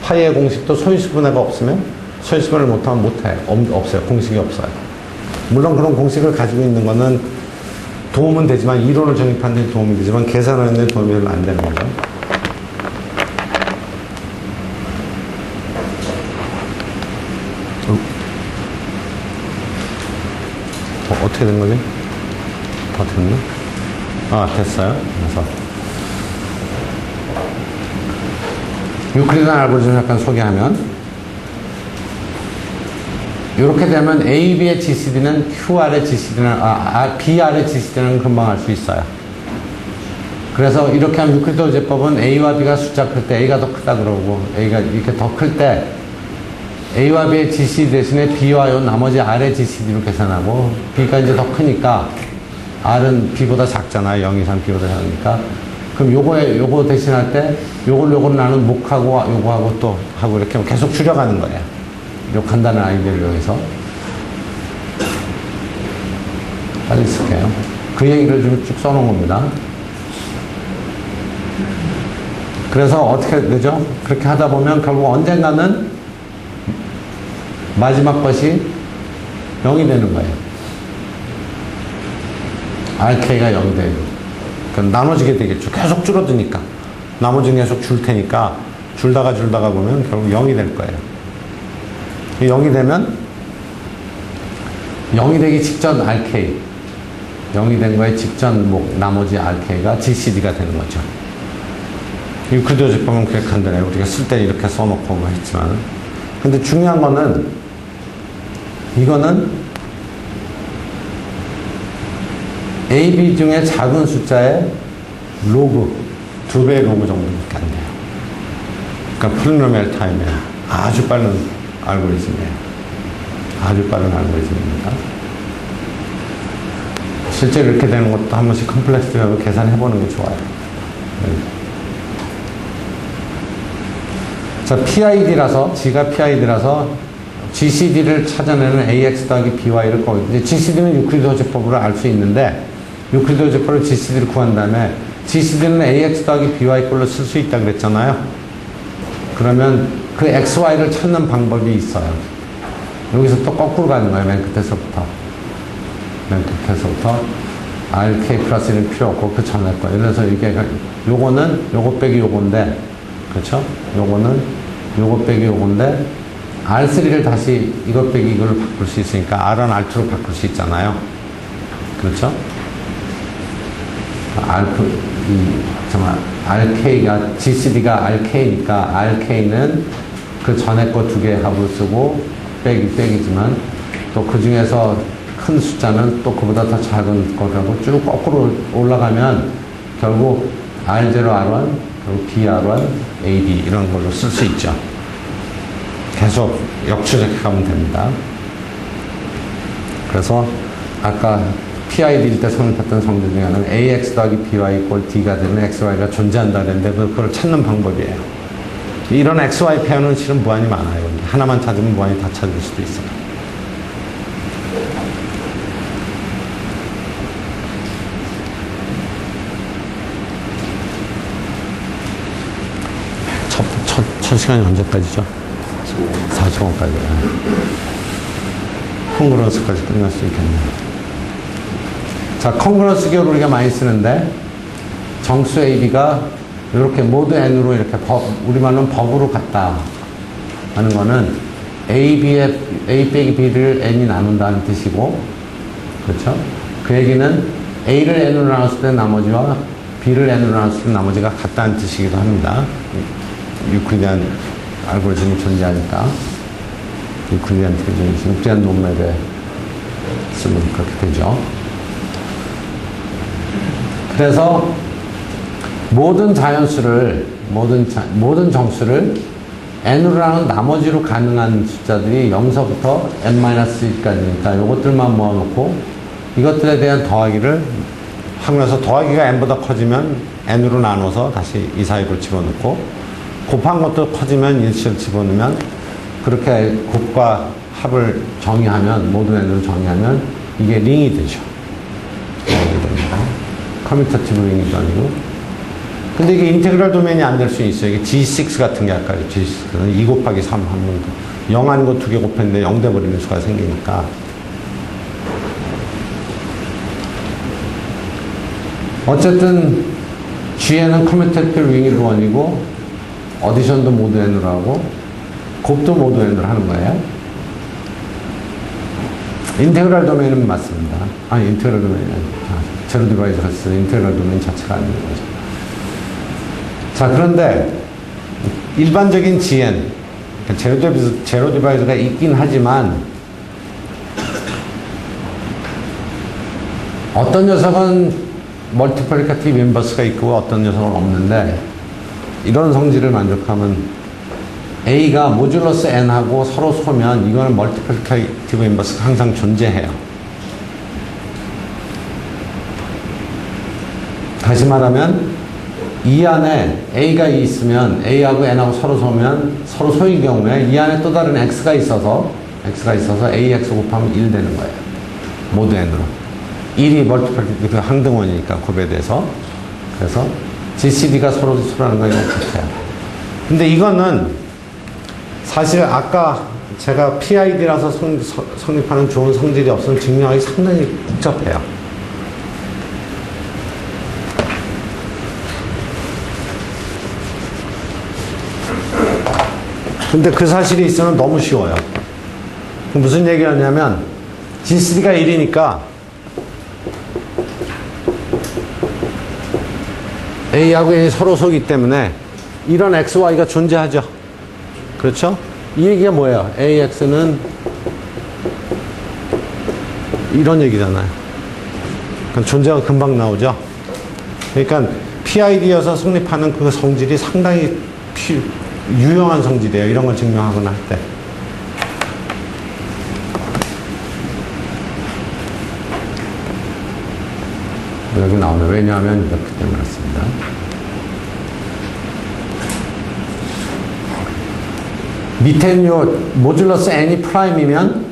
A: 파이의 공식도 소인수분해가 없으면 소인수분해를 못하면 못해요. 없어요. 공식이 없어요. 물론 그런 공식을 가지고 있는 거는 도움은 되지만 이론을 정립하는 데 도움이 되지만 계산하는 데 도움이 별로 안 되는 거죠. 어떻게 된 거지? 다 됐나? 아, 됐어요. 그래서 유클리드 알고리즘 잠깐 소개하면 이렇게 되면 A, B의 GCD는 QR의 GCD는 BR의 GCD는 금방 알 수 있어요. 그래서 이렇게 하면 유클리드 호재법은 A와 B가 숫자 클 때 A가 더 크다 그러고 A가 이렇게 더 클 때 A와 B의 GCD 대신에 B와 요 나머지 R의 GCD로 계산하고 B가 이제 더 크니까 R은 B보다 작잖아요. 0 이상 B보다 작으니까. 그럼 요거 대신할 때 요걸 나는 목하고 요거하고 또 하고 이렇게 계속 줄여가는 거예요. 요 간단한 아이디어를 이용해서. 빨리 쓸게요. 그 얘기를 좀 쭉 써놓은 겁니다. 그래서 어떻게 되죠? 그렇게 하다 보면 결국 언젠가는 마지막 것이 0이 되는 거예요. RK가 0이 돼요. 그럼 나눠지게 되겠죠. 계속 줄어드니까. 나머지는 계속 줄 테니까 줄다가 보면 결국 0이 될 거예요. 0이 되면 0이 되기 직전 RK 0이 된 거에 직전 나머지 RK가 GCD가 되는 거죠. 유클리드 호재법은 그게 간단해요. 우리가 쓸 때 이렇게 써놓고 뭐 했지만 근데 중요한 거는 이거는 A, B 중에 작은 숫자의 로그 2배의 로그 정도밖에 안 돼요. 그러니까 폴리노미얼 타임이에요. 아주 빠른 알고리즘이에요. 아주 빠른 알고리즘입니다. 실제로 이렇게 되는 것도 한 번씩 컴플렉스하고 계산해보는 게 좋아요. 자, PID라서, G가 PID라서 GCD를 찾아내는 AX 더하기 BY를 이제 GCD는 유클리드 호재법으로 알 수 있는데 유클리드 호재법으로 GCD를 구한 다음에 GCD는 AX 더하기 BY 꼴로 쓸 수 있다 그랬잖아요. 그러면 그 XY를 찾는 방법이 있어요. 여기서 또 거꾸로 가는 거예요. 맨 끝에서부터 RK 플러스 1은 필요 없고 그 전에 거. 그래서 이게 요거는 요거 빼기 요건데 그렇죠? 요거는 요거 빼기 요건데 R3를 다시 이것 빼기 이걸 바꿀 수 있으니까 R은 R2로 바꿀 수 있잖아요. 그렇죠? RK가, GCD가 RK니까 RK는 그 전에 거 두 개 합을 쓰고 빼기지만 또 그 중에서 큰 숫자는 또 그보다 더 작은 거라고 쭉 거꾸로 올라가면 결국 R0, R1, 그리고 BR1, AB 이런 걸로 쓸 수 있죠. 계속 역추적해 가면 됩니다. 그래서 아까 PID일 때 성립했던 성질 중에 하나는 AX 더하기 BY 이꼴 D가 되는 XY가 존재한다 그랬는데 그걸 찾는 방법이에요. 이런 XY 페어는 실은 무한히 많아요. 하나만 찾으면 무한히 다 찾을 수도 있어요. 첫 시간이 언제까지죠? 45분까지. 콩그런스까지 끝날 수 있겠네요. 자, 콩그런스 기호를 우리가 많이 쓰는데, 정수 AB가 이렇게 모두 N으로 이렇게 우리말로는 법으로 같다 하는 거는 A 빼기 B를 N이 나눈다는 뜻이고, 그렇죠? 그 얘기는 A를 N으로 나눴을 때 나머지와 B를 N으로 나눴을 때 나머지가 같다는 뜻이기도 합니다. 유클리디안 알고리즘이 존재하니까 유클리디안 논맥에 쓰면 그렇게 되죠. 그래서 모든 자연수를 모든 정수를 n으로 나눈 나머지로 가능한 숫자들이 0서부터 n-1까지니까 이것들만 모아놓고 이것들에 대한 더하기를 하면서 더하기가 n보다 커지면 n으로 나눠서 다시 2, 4, 6을 집어넣고 곱한 것도 커지면 일치를 집어넣으면 그렇게 곱과 합을 정의하면 모두 n으로 정의하면 이게 링이 되죠. 링이 됩니다. 커뮤터티브 링이도 아니고. 근데 이게 인테그랄 도메인이 안 될 수 있어요. 이게 G6 같은 게 아까 G6는 2 곱하기 3 하면 0 아닌 거 2개 곱했는데 0 돼버리는 수가 생기니까. 어쨌든 G에는 커뮤터티브 링이 원이고 어디션도 모두 n으로 하고 곱도 모두 n으로 하는 거예요. 인테그랄 도메인은 맞습니다. 아니 인테그랄 도메인은 제로 디바이저스 인테그랄 도메인 자체가 아닌 거죠. 자, 그런데 일반적인 GN 제로 디바이저가 있긴 하지만 어떤 녀석은 멀티플리카티브 인버스가 있고 어떤 녀석은 없는데 이런 성질을 만족하면 A가 모듈러스 N하고 서로 소면 이거는 멀티플리카티브 인버스가 항상 존재해요. 다시 말하면 이 안에 A가 있으면 A하고 N하고 서로 소면 서로 소인 경우에 이 안에 또 다른 X가 있어서 AX 곱하면 1 되는 거예요. 모두 N으로. 1이 멀티플리카티브 항등원이니까 곱에 대해서. 그래서 GCD가 서로 소라는 건 같아요. 근데 이거는 사실 아까 제가 PID라서 성립하는 좋은 성질이 없으면 증명하기 상당히 복잡해요. 근데 그 사실이 있으면 너무 쉬워요. 무슨 얘기였냐면 GCD가 1이니까 A하고 N이 서로 소기 때문에 이런 XY가 존재하죠. 그렇죠? 이 얘기가 뭐예요? AX는 이런 얘기잖아요. 그럼 존재가 금방 나오죠. 그러니까 PID여서 성립하는 그 성질이 상당히 유용한 성질이에요. 이런 걸 증명하거나 할 때. 여기 나오네. 왜냐하면 이렇기 때문에 그렇습니다. 밑에는 요 모듈러스 n이 프라임이면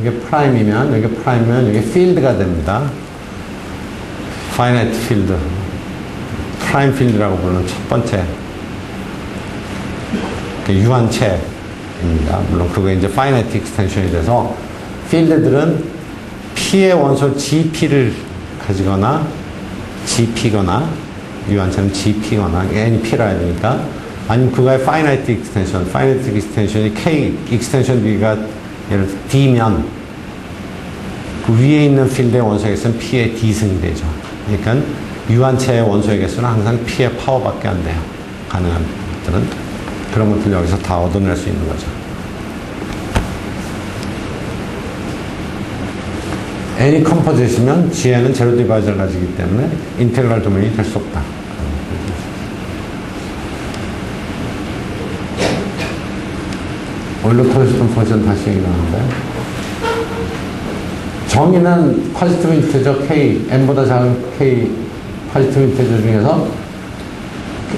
A: 이게 프라임이면 이게 프라임이면 이게 필드가 됩니다. 파이나이트 필드, 프라임 필드라고 부르는 첫 번째 유한체입니다. 물론 그게 이제 파이나이트 익스텐션이 돼서 필드들은 P의 원소 GP를 가지거나 GP거나 유한체는 GP거나 n이 P라야 되니까 아니면 그거의 파이나이트 익스텐션이 K 익스텐션 B가 예를 들어 D면 그 위에 있는 필드의 원소의 개수는 P의 D승이 되죠. 그러니까 유한체의 원소의 개수는 항상 P의 파워밖에 안 돼요. 가능한 것들은. 그런 것들 여기서 다 얻어낼 수 있는 거죠. n이 컴포짓이면 G에는 제로 디바이저를 가지기 때문에 인테그랄 도메인이 될 수 없다. 오일러-토리스톤 펑션 다시 얘기하는데 정의는 포지티브 인티저 K, n보다 작은 K 포지티브 인티저 중에서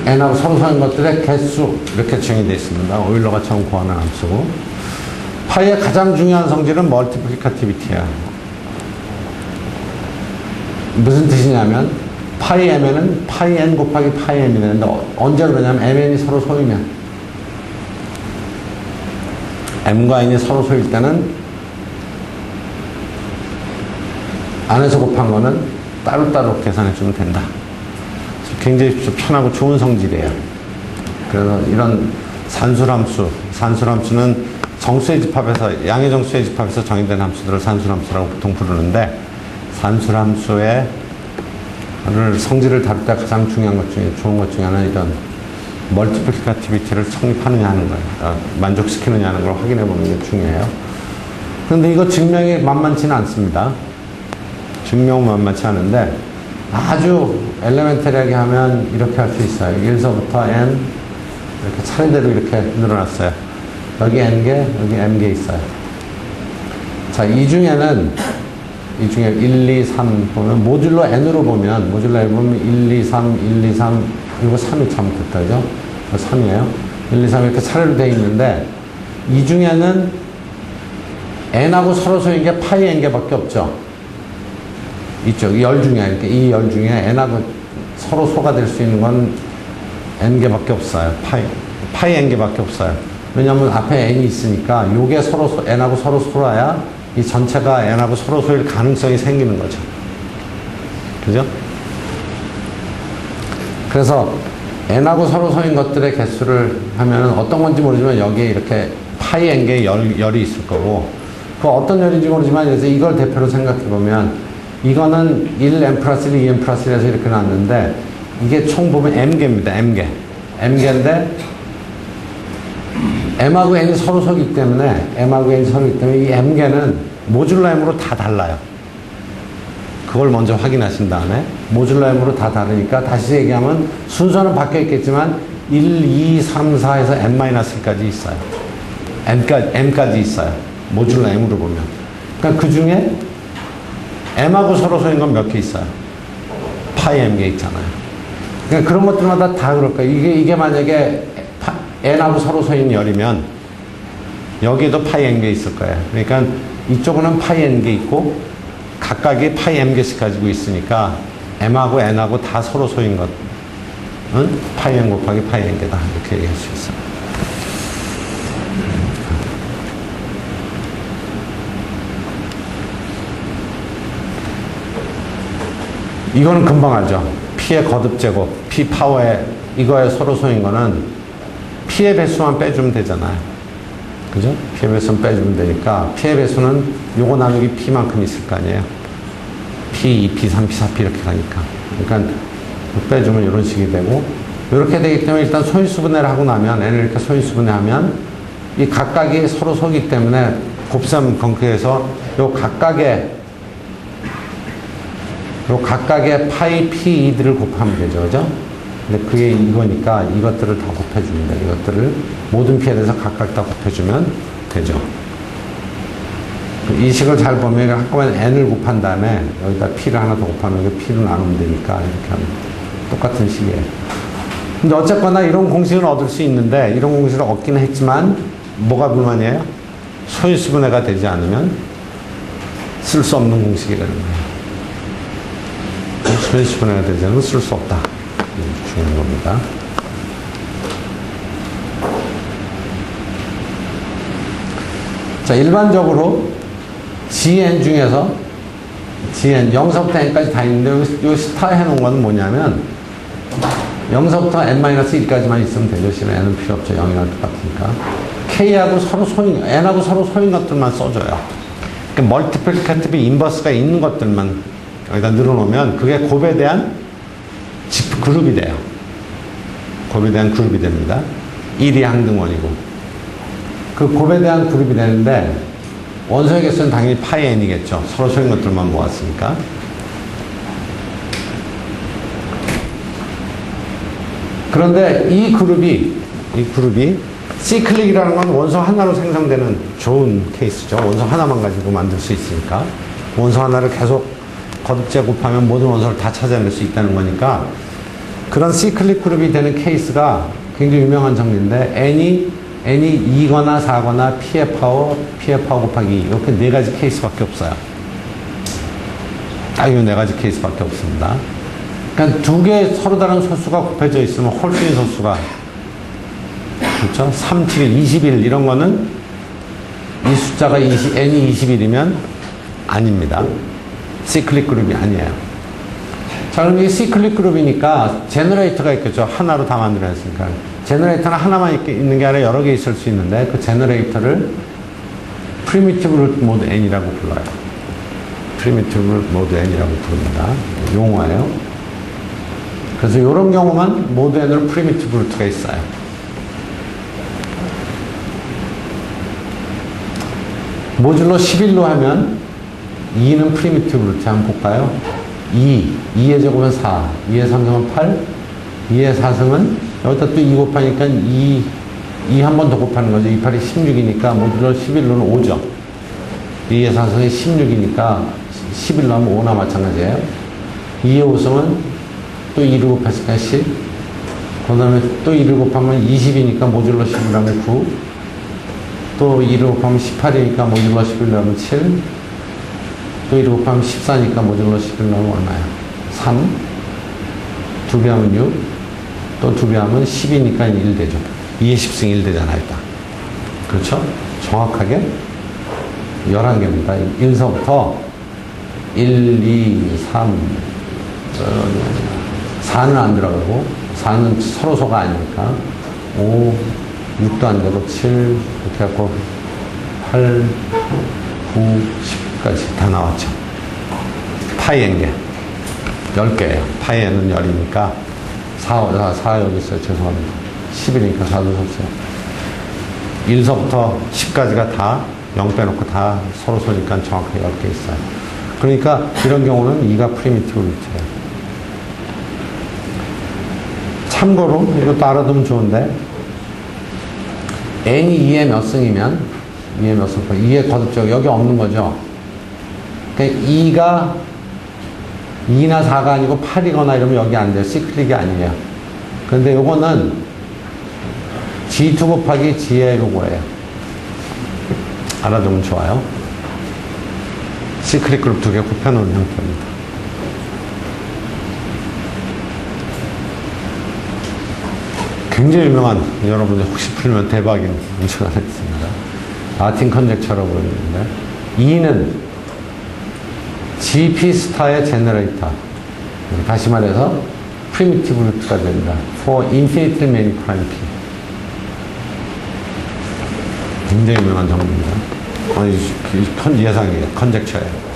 A: n하고 서로 사는 것들의 개수 이렇게 정의되어 있습니다. 오일러가 처음 구하는 함수고 파이의 가장 중요한 성질은 멀티플리카티비티야. 무슨 뜻이냐면 파이 mn은 파이 n 곱하기 파이 m이 되는데 언제 그러냐면 mn이 서로 소이면 m과 n이 서로 소일 때는 안에서 곱한 거는 따로따로 계산해 주면 된다. 굉장히 편하고 좋은 성질이에요. 그래서 이런 산술함수는 정수의 집합에서, 양의 정수의 집합에서 정의된 함수들을 산술함수라고 보통 부르는데, 산술함수의 성질을 다룰 때 가장 중요한 것 중에, 좋은 것 중에 하나는 이런 멀티플리카티비티를 성립하느냐 하는 거예요. 만족시키느냐 하는 걸 확인해 보는 게 중요해요. 그런데 이거 증명이 만만치는 않습니다. 증명은 만만치 않은데, 아주 엘레멘터리하게 하면 이렇게 할 수 있어요. 1서부터 n, 이렇게 차례대로 이렇게 늘어났어요. 여기 n개, 여기 m개 있어요. 자, 이 중에 1, 2, 3 보면, 모듈로 n으로 보면, 1, 2, 3, 1, 2, 3, 그리고 3이 잘못됐다, 그죠? 3이에요. 1, 2, 3 이렇게 차례로 되어 있는데, 이 중에는 n하고 서로 소인 게 파이 n개밖에 없죠. 이쪽, 열 중에, 그러니까 이 열 중에 n하고 서로 소가 될 수 있는 건 n개밖에 없어요. 파이 n개밖에 없어요. 왜냐면 앞에 n이 있으니까 요게 n하고 서로 소라야 이 전체가 n하고 서로 소일 가능성이 생기는 거죠. 그죠? 그래서 n하고 서로 소인 것들의 개수를 하면은 어떤 건지 모르지만 여기에 이렇게 파이 n개의 열이 있을 거고, 그 어떤 열인지 모르지만 그래서 이걸 대표로 생각해 보면 이거는 1m 플러스 1, 2m 플러스 1에서 이렇게 나왔는데, 이게 총 보면 m개입니다. m개인데 m하고 n이 서로 서기 때문에 이 m개는 모듈러 m으로 다 달라요. 그걸 먼저 확인하신 다음에 모듈러 m으로 다 다르니까, 다시 얘기하면 순서는 바뀌어 있겠지만 1, 2, 3, 4에서 n-1까지 있어요. n까지 있어요. 모듈러 m으로 보면. 그러니까 그 중에 m하고 서로 소인 건 몇 개 있어요? 파이 m개 있잖아요. 그러니까 그런 것들마다 다 그럴 거예요. 이게 만약에 n하고 서로 소인 열이면 여기에도 파이 n개 있을 거예요. 그러니까 이쪽은 파이 n개 있고 각각이 파이 m개씩 가지고 있으니까 m하고 n하고 다 서로 소인 것은 파이 n 곱하기 파이 n개다, 이렇게 얘기할 수 있어요. 이거는 금방 알죠. P의 거듭 제곱, P 파워에, 이거에 서로 소인 거는 P의 배수만 빼주면 되잖아요. 그죠? P의 배수만 빼주면 되니까, P의 배수는 요거 나누기 P만큼 있을 거 아니에요. P, 2P, 3P, 4P 이렇게 가니까. 그러니까 빼주면 이런 식이 되고, 이렇게 되기 때문에 일단 소인수분해를 하고 나면, n을 이렇게 소인수분해하면 이 각각이 서로 소기 때문에 곱셈 건크에서 요 각각의 파이 P2들을 곱하면 되죠. 그죠? 근데 그게 이거니까 이것들을 다 곱해줍니다. 이것들을 모든 P에 대해서 각각 다 곱해주면 되죠. 이 식을 잘 보면 한꺼번에 N을 곱한 다음에 여기다 P를 하나 더 곱하면 여기 P로 나누면 되니까 이렇게 하면 똑같은 식이에요. 근데 어쨌거나 이런 공식을 얻을 수 있는데, 이런 공식을 얻기는 했지만 뭐가 불만이에요? 소인수분해가 되지 않으면 쓸 수 없는 공식이라는 거예요. 소인수분해가 되지 않으면 쓸 수 없다. 중요한 겁니다. 자, 일반적으로 GN 중에서 GN 0서부터 N까지 다 있는데, 요 스타 해놓은 건 뭐냐면 0서부터 N-1까지만 있으면 되죠. 실은 N은 필요 없죠. 0이랑 똑같으니까. K하고 서로 소인, N하고 서로 소인 것들만 써줘요. 그러니까 멀티플리카티브 인버스가 있는 것들만 여기다 늘어놓으면 그게 곱에 대한 그룹이 돼요. 곱에 대한 그룹이 됩니다. 1이 항등원이고. 그 곱에 대한 그룹이 되는데, 원소의 개수는 당연히 파이 n이겠죠. 서로 소인 것들만 모았으니까. 그런데 이 그룹이 시클릭이라는 건 원소 하나로 생성되는 좋은 케이스죠. 원소 하나만 가지고 만들 수 있으니까. 원소 하나를 계속 거듭 제곱하면 모든 원소를 다 찾아낼 수 있다는 거니까, 그런 시클릭 그룹이 되는 케이스가 굉장히 유명한 정리인데, n이 2거나 4거나 P의 파워 곱하기 2, 이렇게 네 가지 케이스밖에 없어요. 딱 이 네 가지 케이스밖에 없습니다. 그러니까 두 개의 서로 다른 소수가 곱해져 있으면 홀수인 소수가, 그렇죠? 3, 7, 21 이런 거는 이 숫자가 n이 21이면 아닙니다. 시클릭 그룹이 아니에요. 자, 그럼 이게 시클릭 그룹이니까 제너레이터가 있겠죠. 하나로 다 만들어냈으니까. 제너레이터는 하나만 있는 게 아니라 여러 개 있을 수 있는데 그 제너레이터를 프리미티브 루트 모드 n이라고 불러요. 프리미티브 루트 모드 n이라고 부릅니다. 용어예요. 그래서 이런 경우만 모드 n으로 프리미티브 루트가 있어요. 모듈러 11로 하면 2는 프리미티브 루트 한번 볼까요? 2의 제곱은 4, 2의 3승은 8, 2의 4승은 여기다 또 2 곱하니까 2 한 번 더 곱하는 거죠. 2, 8이 16이니까 모듈러 11로는 5죠. 2의 4승이 16이니까 11로 하면 5나 마찬가지예요. 2의 5승은 또 2를 곱했으니까 10, 그 다음에 또 2를 곱하면 20이니까 모듈러 11로 하면 9, 또 2를 곱하면 18이니까 모듈러 11로 하면 7, 또 2를 곱하면 14니까 모듈러 11로 하면 얼마야? 3, 2배 하면 6, 또 2배 하면 10이니까 1 되죠. 2의 10승 1 되잖아요, 일단. 그렇죠? 정확하게 11개입니다. 1서부터 1, 2, 3, 4는 안 들어가고, 4는 서로소가 아니니까, 5, 6도 안 되고, 7, 이렇게 해갖고, 8, 9, 10까지 다 나왔죠. 파이 n개. 10개예요. 파이 n은 10이니까, 4 여기 있어요. 죄송합니다. 10이니까 4도 섭세요. 1서부터 10까지가 다 0 빼놓고 다 서로 소니까 정확하게 10개 있어요. 그러니까 이런 경우는 2가 프리미티브 루트예요. 참고로 이것도 알아두면 좋은데 n이 2의 몇 승이면 2의 몇 승, 2의 거듭적 여기 없는 거죠. 그러니까 2가 2나 4가 아니고 8이거나 이러면 여기 안 돼요. 시클릭이 아니에요. 그런데 요거는 G2 곱하기 G의 요거예요. 알아두면 좋아요. 시크릿 그룹 2개 곱해놓은 형태입니다. 굉장히 유명한, 여러분들 혹시 풀면 대박인 문제가 하나 있습니다. 마틴 컨젝처라고 부르는데, 2는 GP 스타의 제너레이터. 다시 말해서 프리미티브 루트가 됩니다. For infinitely many prime p. 굉장히 유명한 정보입니다. 아니, 예상이에요. 컨젝처예요.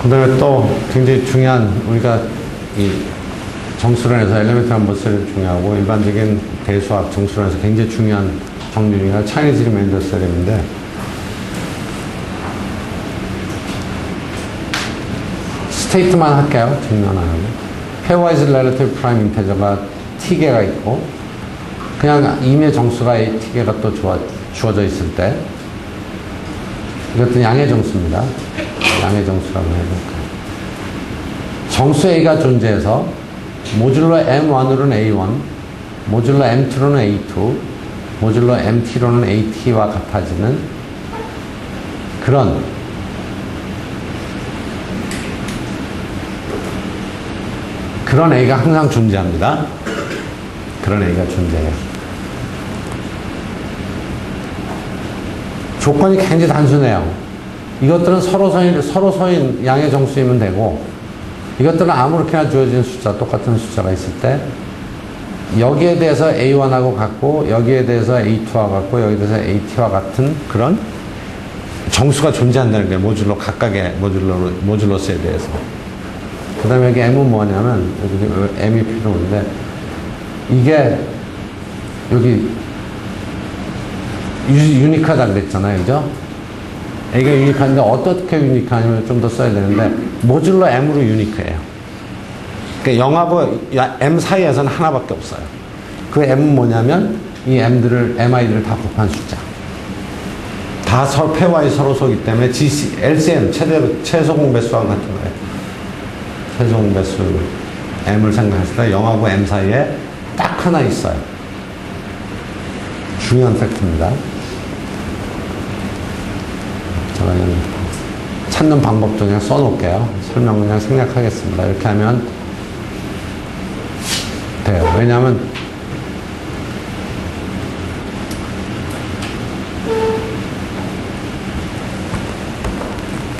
A: 그 다음에 또 굉장히 중요한, 우리가 이 정수론에서 엘리멘탈 머슬이 중요하고 일반적인 대수학 정수론에서 굉장히 중요한 정리 중에 하나 차이니즈 리메인더 셀인데, 스테이트만 할게요. 증명 안 하고. 페어와이즈 렐러티브 프라임 인테저가 t개가 있고, 그냥 임의 정수가 t개가 또 주어져 있을 때, 이것도 양의 정수입니다. 양의 정수라고 해볼까요? 정수 A가 존재해서, 모듈러 M1으로는 A1, 모듈러 M2로는 A2, 모듈러 MT로는 AT와 같아지는 그런 A가 항상 존재합니다. 그런 A가 존재해요. 조건이 굉장히 단순해요. 이것들은 서로서인 양의 정수이면 되고, 이것들은 아무렇게나 주어진 숫자, 똑같은 숫자가 있을 때, 여기에 대해서 A1하고 같고, 여기에 대해서 A2와 같고, 여기에 대해서 AT와 같은 그런 정수가 존재한다는 거예요. 모듈러, 각각의 모듈러스에 대해서. 그 다음에 여기 M은 뭐냐면, 여기 M이 필요한데, 이게, 여기, 유니크하다 그랬잖아요. 그죠? A가 유니크한데, 어떻게 유니크하냐면 좀 더 써야 되는데, 모듈러 M으로 유니크해요. 그러니까 0하고 M 사이에서는 하나밖에 없어요. 그 M은 뭐냐면, 이 MI들을 다 곱한 숫자. 다 페어와이즈 서로 소기 때문에 LCM, 최소 공배수와 같은 거예요. 최소 공배수 M을 생각했을 때 0하고 M 사이에 딱 하나 있어요. 중요한 팩트입니다. 찾는 방법도 그냥 써놓을게요. 설명 그냥 생략하겠습니다. 이렇게 하면 돼요. 왜냐하면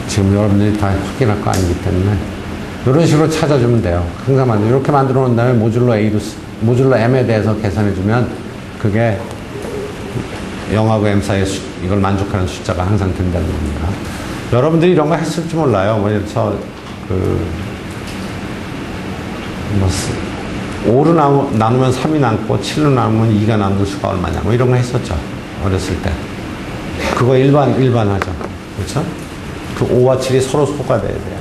A: 지금 여러분들이 다 확인할 거 아니기 때문에 이런 식으로 찾아주면 돼요. 항상 이렇게 만들어 놓은 다음에 모듈러 m에 대해서 계산해주면 그게 0하고 m 사이에 이걸 만족하는 숫자가 항상 된다는 겁니다. 여러분들이 이런 거 했을지 몰라요. 뭐, 5로 나누면 3이 남고 7로 나누면 2가 남는 수가 얼마냐. 뭐 이런 거 했었죠. 어렸을 때. 그거 일반하죠. 그렇죠? 그 5와 7이 서로 소가 돼야 돼요.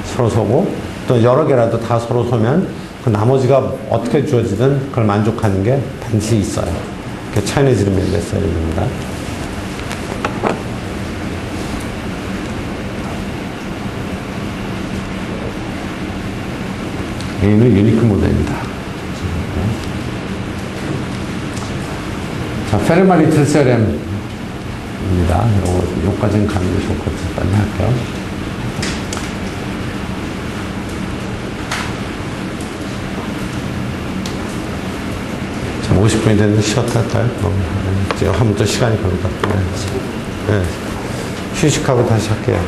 A: 서로 소고, 또 여러 개라도 다 서로 소면 그 나머지가 어떻게 주어지든 그걸 만족하는 게 반드시 있어요. 그 차이니즈 메서드입니다. 얘는 유니크 모델입니다. 자, 페르마-리틀 세렘입니다. 요까지는 가는 게 좋을 것 같아서 빨리 할게요. 자, 50분이 됐는데 쉬었할까요? 이제 하면 또 시간이 걸릴 것 같아요. 네. 휴식하고 다시 할게요.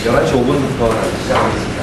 B: 11시 5분부터 시작하겠습니다.